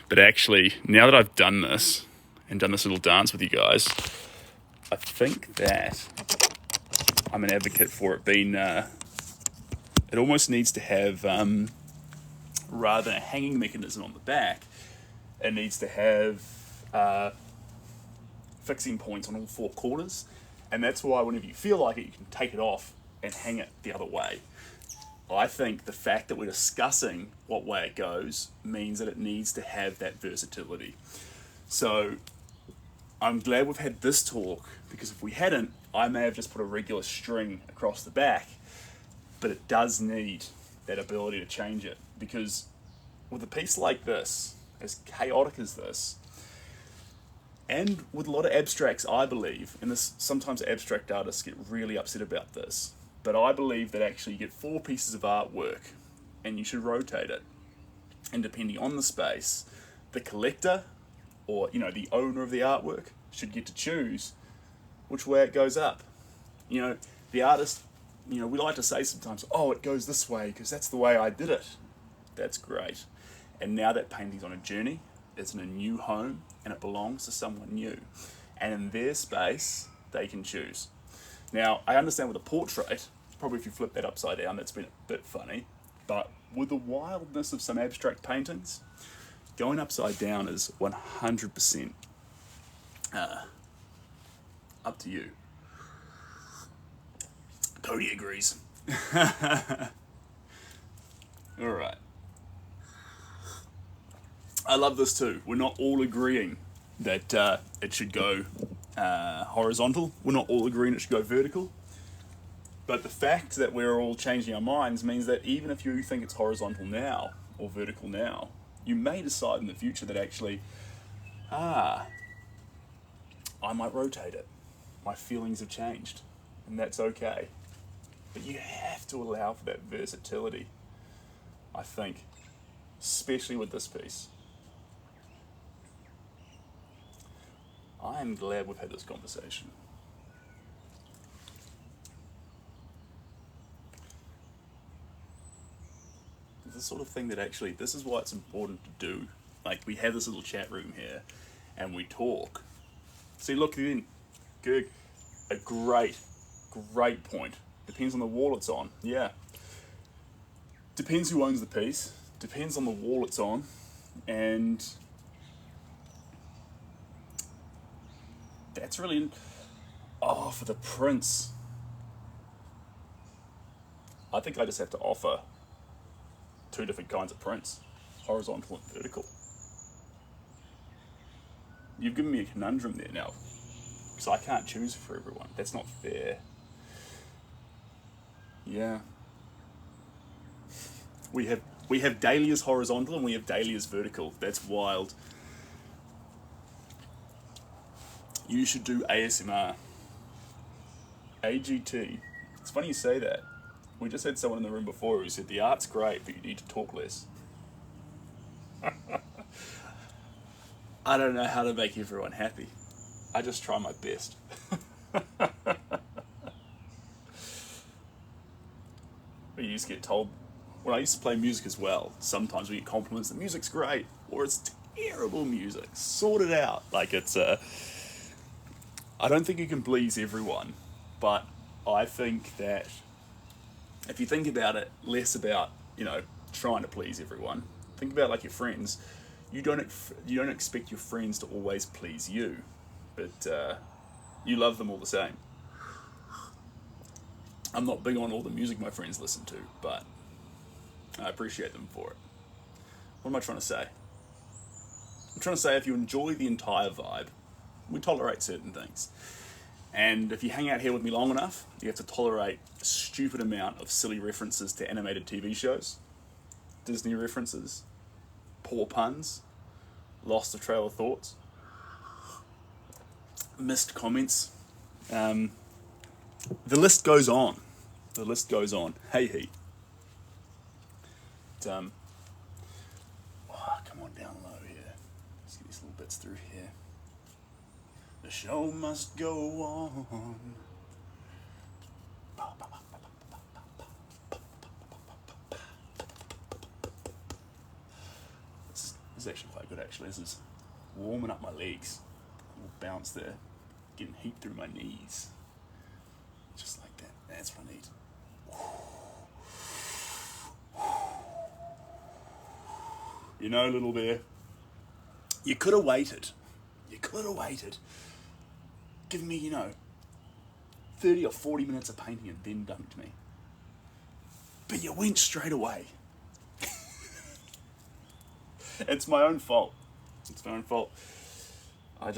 But actually, now that I've done this and done this little dance with you guys, I think that I'm an advocate for it being, it almost needs to have, rather than a hanging mechanism on the back, it needs to have fixing points on all four corners. And that's why whenever you feel like it, you can take it off and hang it the other way. I think the fact that we're discussing what way it goes means that it needs to have that versatility. So I'm glad we've had this talk, because if we hadn't, I may have just put a regular string across the back, but it does need that ability to change it, because with a piece like this, as chaotic as this, and with a lot of abstracts, I believe, and this sometimes abstract artists get really upset about this, but I believe that actually you get 4 pieces of artwork and you should rotate it. And depending on the space, the collector, or the owner of the artwork, should get to choose which way it goes up. The artist, we like to say sometimes, oh, it goes this way because that's the way I did it. That's great. And now that painting's on a journey, it's in a new home, and it belongs to someone new. And in their space, they can choose. Now, I understand with a portrait, probably if you flip that upside down, that's been a bit funny, but with the wildness of some abstract paintings, going upside down is 100% up to you. Cody agrees. All right. I love this too. We're not all agreeing that it should go horizontal. We're not all agreeing it should go vertical. But the fact that we're all changing our minds means that even if you think it's horizontal now or vertical now, you may decide in the future that actually, I might rotate it. My feelings have changed, and that's okay. But you have to allow for that versatility, I think, especially with this piece. I am glad we've had this conversation. It's the sort of thing that actually, this is why it's important to do. Like, we have this little chat room here, and we talk. See, look, then, Gerg, a great point. Depends on the wall it's on, yeah. Depends who owns the piece, depends on the wall it's on, and that's really, for the prints, I think I just have to offer 2 different kinds of prints, horizontal and vertical. You've given me a conundrum there now, so I can't choose for everyone. That's not fair. Yeah. We have Dahlias horizontal and we have Dahlias vertical. That's wild. You should do ASMR. AGT. It's funny you say that. We just had someone in the room before who said the art's great, but you need to talk less. I don't know how to make everyone happy. I just try my best. We used to get told, when I used to play music as well, sometimes we get compliments, the music's great, or it's terrible music, sort it out. Like it's I don't think you can please everyone, but I think that if you think about it, less about, trying to please everyone, think about like your friends. You don't expect your friends to always please you, but you love them all the same. I'm not big on all the music my friends listen to, but I appreciate them for it. What am I trying to say? I'm trying to say if you enjoy the entire vibe, we tolerate certain things. And if you hang out here with me long enough, you have to tolerate a stupid amount of silly references to animated TV shows, Disney references, poor puns, lost the trail of thoughts, missed comments. The list goes on. The list goes on. Hey, Heat. Come on down low here. Let's get these little bits through here. The show must go on. This is actually quite good, actually. This is warming up my legs. A little bounce there. Getting heat through my knees. Just like that. That's what I need. Little bear, you could have waited. You could have waited. Give me, 30 or 40 minutes of painting and then dunked me. But you went straight away. It's my own fault. It's my own fault. I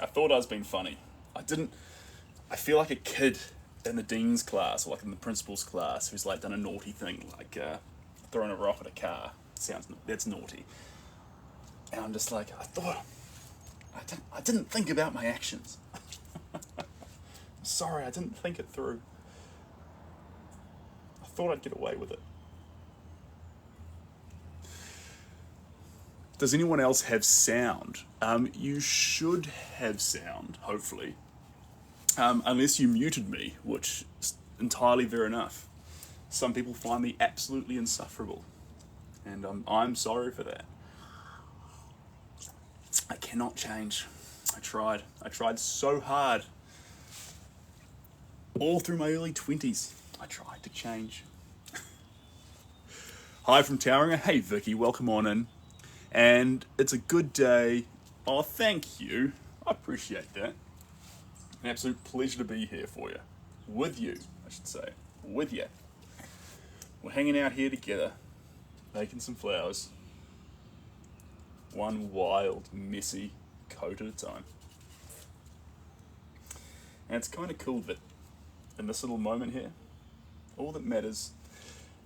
thought I was being funny. I feel like a kid in the dean's class, or like in the principal's class, who's like done a naughty thing, like throwing a rock at a car. That's naughty. And I'm just like, I didn't think about my actions. I'm sorry, I didn't think it through. I thought I'd get away with it. Does anyone else have sound? You should have sound, hopefully. Unless you muted me, which is entirely fair enough. Some people find me absolutely insufferable, and I'm sorry for that. I cannot change. I tried so hard. All through my early 20s, I tried to change. Hi from Tauranga. Hey Vicky, welcome on in. And it's a good day. Oh, thank you. I appreciate that. An absolute pleasure to be here for you. With you, I should say. With you. We're hanging out here together, making some flowers. One wild, messy coat at a time. And it's kind of cool that in this little moment here, all that matters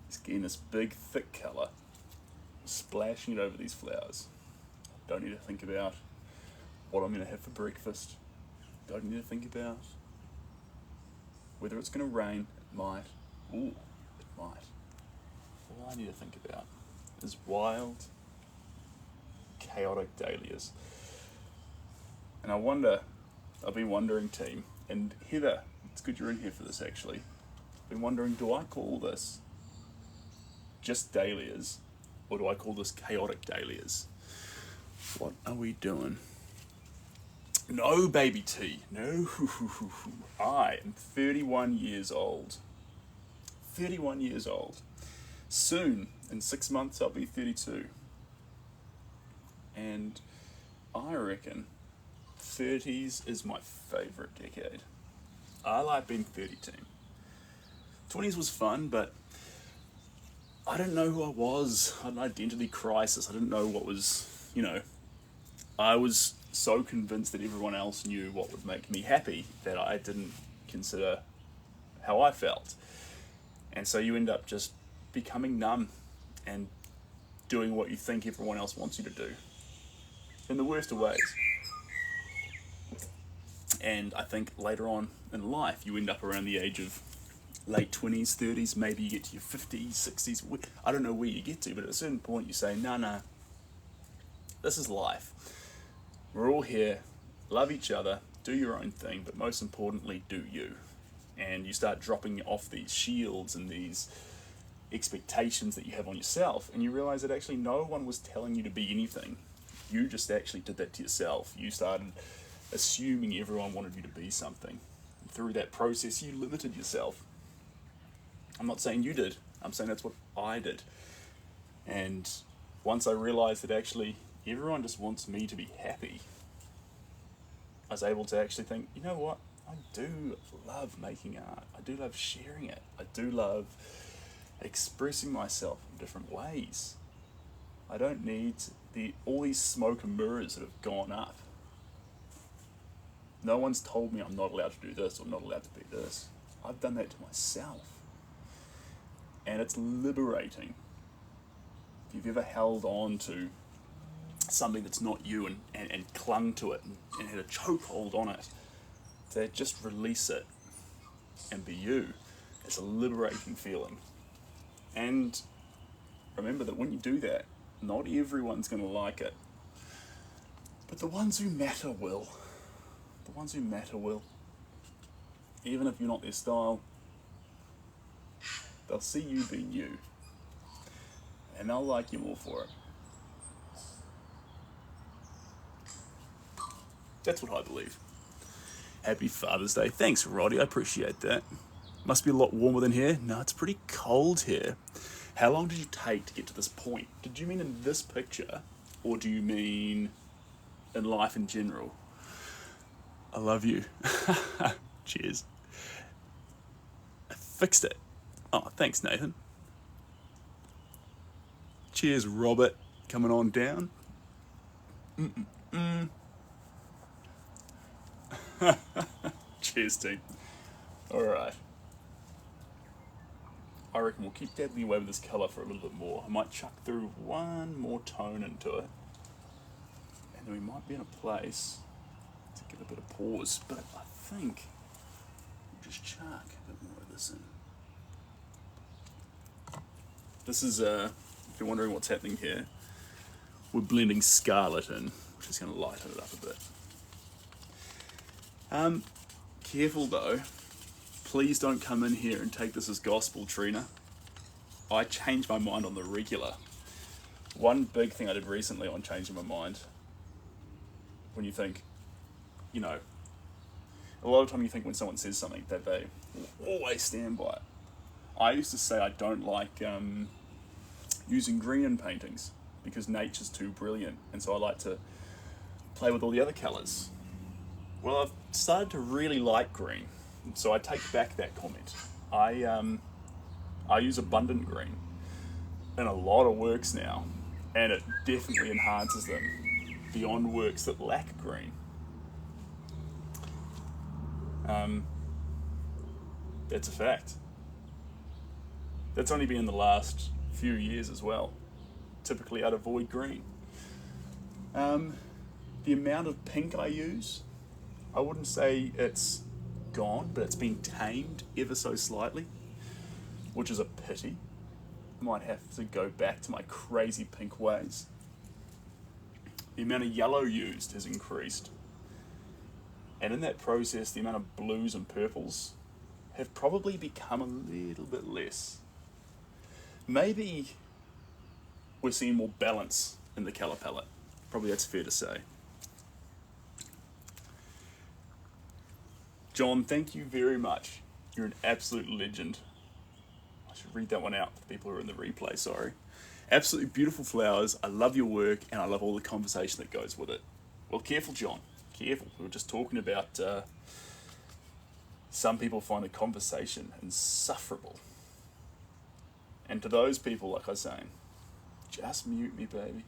is getting this big, thick colour, splashing it over these flowers. Don't need to think about what I'm going to have for breakfast. Don't need to think about whether it's going to rain. It might. Ooh, it might. All I need to think about is wild, chaotic dahlias. And I've been wondering, team, and Heather, it's good you're in here for this actually. I've been wondering, do I call this just dahlias, or do I call this chaotic dahlias? What are we doing? No, baby T. No. I am 31 years old. 31 years old. Soon, in 6 months, I'll be 32. And I reckon 30s is my favourite decade. I like being 30, team. 20s was fun, but I didn't know who I was. I had an identity crisis. I didn't know what was, I was so convinced that everyone else knew what would make me happy that I didn't consider how I felt. And so you end up just becoming numb and doing what you think everyone else wants you to do. In the worst of ways. And I think later on in life, you end up around the age of late 20s, 30s, maybe you get to your 50s, 60s. I don't know where you get to, but at a certain point you say, no, this is life. We're all here, love each other, do your own thing, but most importantly, do you. and you start dropping off these shields and these expectations that you have on yourself, and you realize that actually no one was telling you to be anything. You just actually did that to yourself. You started assuming everyone wanted you to be something. And through that process, you limited yourself. I'm not saying you did. I'm saying that's what I did. And once I realized that actually everyone just wants me to be happy, I was able to actually think, you know what? I do love making art. I do love sharing it. I do love expressing myself in different ways. I don't need all these smoke and mirrors that have gone up. No one's told me I'm not allowed to do this or not allowed to be this. I've done that to myself. And it's liberating. If you've ever held on to something that's not you and clung to it and had a chokehold on it, to just release it and be you, it's a liberating feeling. And remember that when you do that, not everyone's going to like it. But the ones who matter will. The ones who matter will. Even if you're not their style, they'll see you being you. And they'll like you more for it. That's what I believe. Happy Father's Day. Thanks, Roddy. I appreciate that. Must be a lot warmer than here. No, it's pretty cold here. How long did you take to get to this point? Did you mean in this picture, or do you mean in life in general? I love you. Cheers. I fixed it. Oh, thanks, Nathan. Cheers, Robert. Coming on down. Cheers, team. Alright. I reckon we'll keep dabbling away with this colour for a little bit more. I might chuck through one more tone into it. And then we might be in a place to get a bit of pause. But I think we'll just chuck a bit more of this in. This is, if you're wondering what's happening here, we're blending scarlet in, which is going to lighten it up a bit. Careful though. Please don't come in here and take this as gospel, Trina. I change my mind on the regular. One big thing I did recently on changing my mind, when you think, you know, a lot of time you think when someone says something that they will always stand by it. I used to say I don't like using green in paintings because nature's too brilliant, and so I like to play with all the other colours. Well, I've started to really like green. So I take back that comment. I use abundant green in a lot of works now, and it definitely enhances them beyond works that lack green. That's a fact. That's only been in the last few years as well. Typically I'd avoid green. The amount of pink I use, I wouldn't say it's gone, but it's been tamed ever so slightly, which is a pity. I might have to go back to my crazy pink ways. The amount of yellow used has increased, and in that process the amount of blues and purples have probably become a little bit less. Maybe we're seeing more balance in the colour palette. Probably that's fair to say. John, thank you very much. You're an absolute legend. I should read that one out for the people who are in the replay, sorry. Absolutely beautiful flowers. I love your work, and I love all the conversation that goes with it. Well, careful, John. Careful. We were just talking about some people find the conversation insufferable. And to those people, like I was saying, just mute me, baby.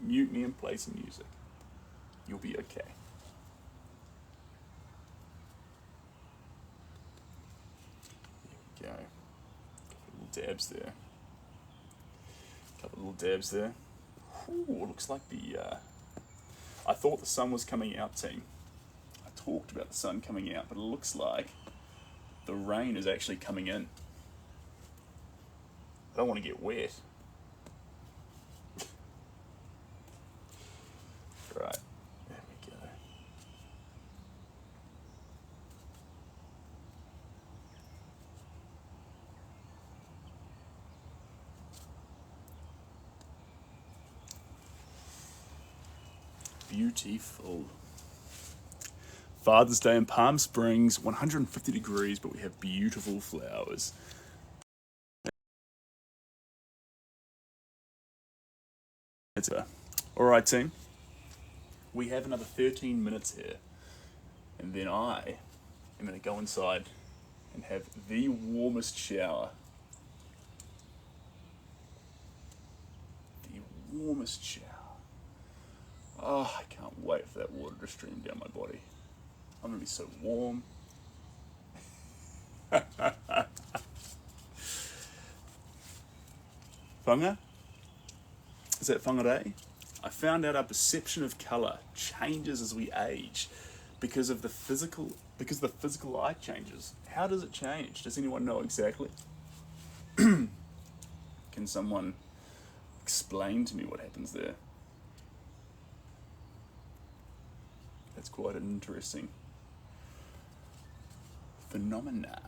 Mute me and play some music. You'll be okay. Go. Couple little dabs there. Couple little dabs there. Ooh, looks like I thought the sun was coming out, team. I talked about the sun coming out, but it looks like the rain is actually coming in. I don't want to get wet. Right, there we go. beautiful. Father's Day in Palm Springs, 150 degrees, but we have beautiful flowers. Alright team, we have another 13 minutes here, and then I am going to go inside and have the warmest shower. The warmest shower. Oh, I can't wait for that water to stream down my body. I'm going to be so warm. Whanga? Is that whanga day? I found out our perception of colour changes as we age because the physical light changes. How does it change? Does anyone know exactly? Can someone explain to me what happens there? That's quite an interesting phenomena.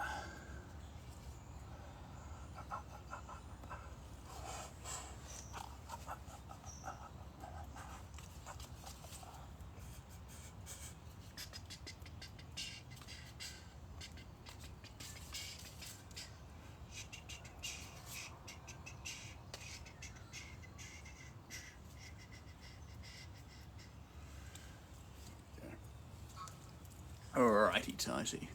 Alrighty tighty.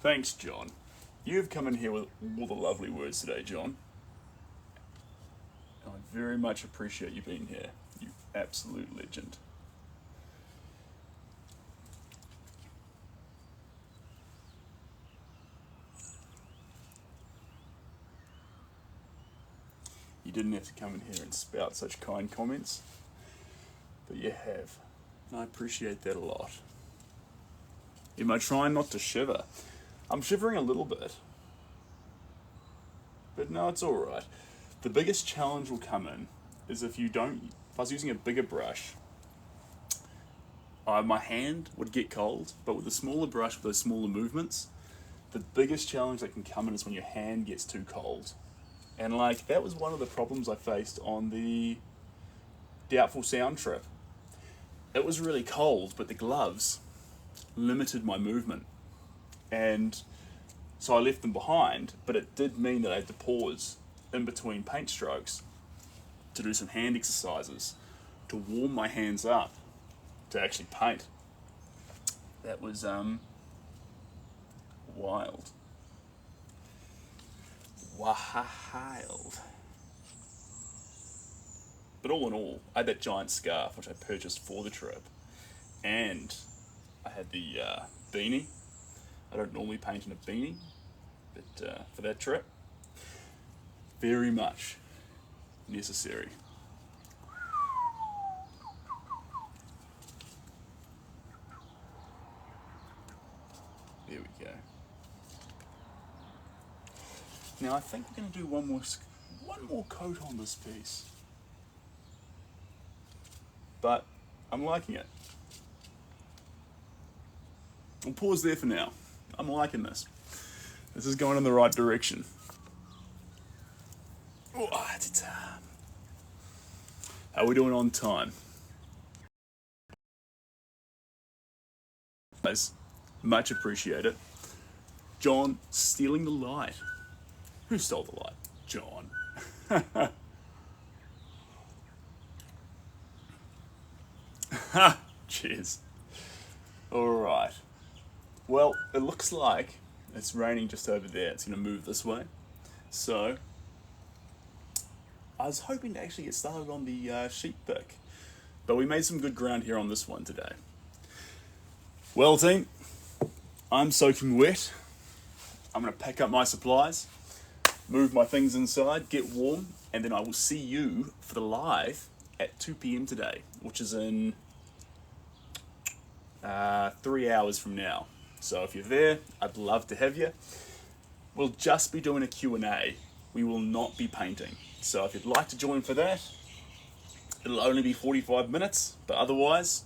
Thanks, John. You've come in here with all the lovely words today, John. I very much appreciate you being here. You absolute legend. You didn't have to come in here and spout such kind comments, but you have. And I appreciate that a lot. Am I trying not to shiver? I'm shivering a little bit. But no, it's alright. The biggest challenge will come in is if I was using a bigger brush, my hand would get cold, but with a smaller brush with those smaller movements, the biggest challenge that can come in is when your hand gets too cold. And that was one of the problems I faced on the Doubtful Sound trip. It was really cold, but the gloves limited my movement. And so I left them behind, but it did mean that I had to pause in between paint strokes to do some hand exercises to warm my hands up to actually paint. That was wild. Wild. But all in all, I had that giant scarf which I purchased for the trip, and I had the beanie. I don't normally paint in a beanie, but for that trip, very much necessary. There we go. Now I think we're going to do one more coat on this piece, but I'm liking it. I'll pause there for now. I'm liking this. This is going in the right direction. Oh, how are we doing on time? Guys, much appreciate it. John stealing the light. Who stole the light? John. Cheers. Alright. Well, it looks like it's raining just over there. It's going to move this way. So, I was hoping to actually get started on the sheep pick, but we made some good ground here on this one today. Well, team, I'm soaking wet. I'm going to pack up my supplies, move my things inside, get warm, and then I will see you for the live at 2 p.m. today, which is in 3 hours from now. So if you're there, I'd love to have you. We'll just be doing a Q&A. We will not be painting. So if you'd like to join for that, it'll only be 45 minutes, but otherwise,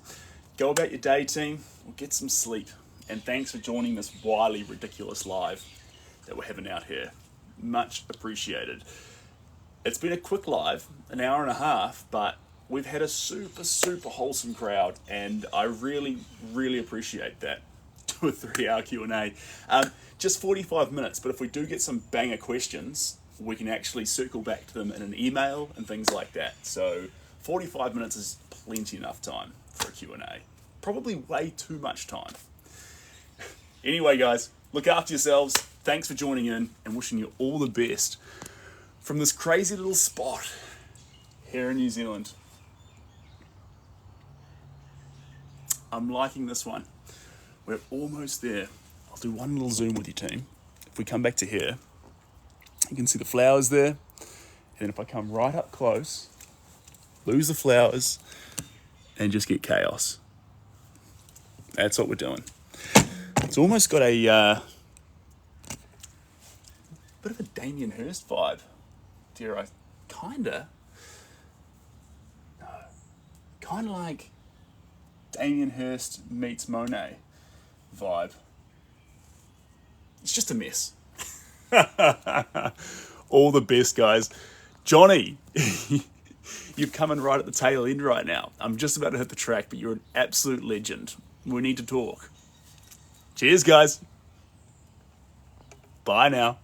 go about your day, team, or get some sleep. And thanks for joining this wildly ridiculous live that we're having out here. Much appreciated. It's been a quick live, an hour and a half, but we've had a super, super wholesome crowd, and I really, really appreciate that. 2 or 3 hour Q&A. Just 45 minutes, but if we do get some banger questions, we can actually circle back to them in an email and things like that. So 45 minutes is plenty enough time for a Q&A. Probably way too much time. Anyway, guys, look after yourselves. Thanks for joining in, and wishing you all the best from this crazy little spot here in New Zealand. I'm liking this one. We're almost there. I'll do one little zoom with you, team. If we come back to here, you can see the flowers there. And then if I come right up close, lose the flowers, and just get chaos. That's what we're doing. It's almost got a bit of a Damien Hirst vibe. Kinda like Damien Hirst meets Monet vibe. It's just a mess. All the best, guys. Johnny, you're coming right at the tail end right now. I'm just about to hit the track, but you're an absolute legend. We need to talk. Cheers, guys. Bye now.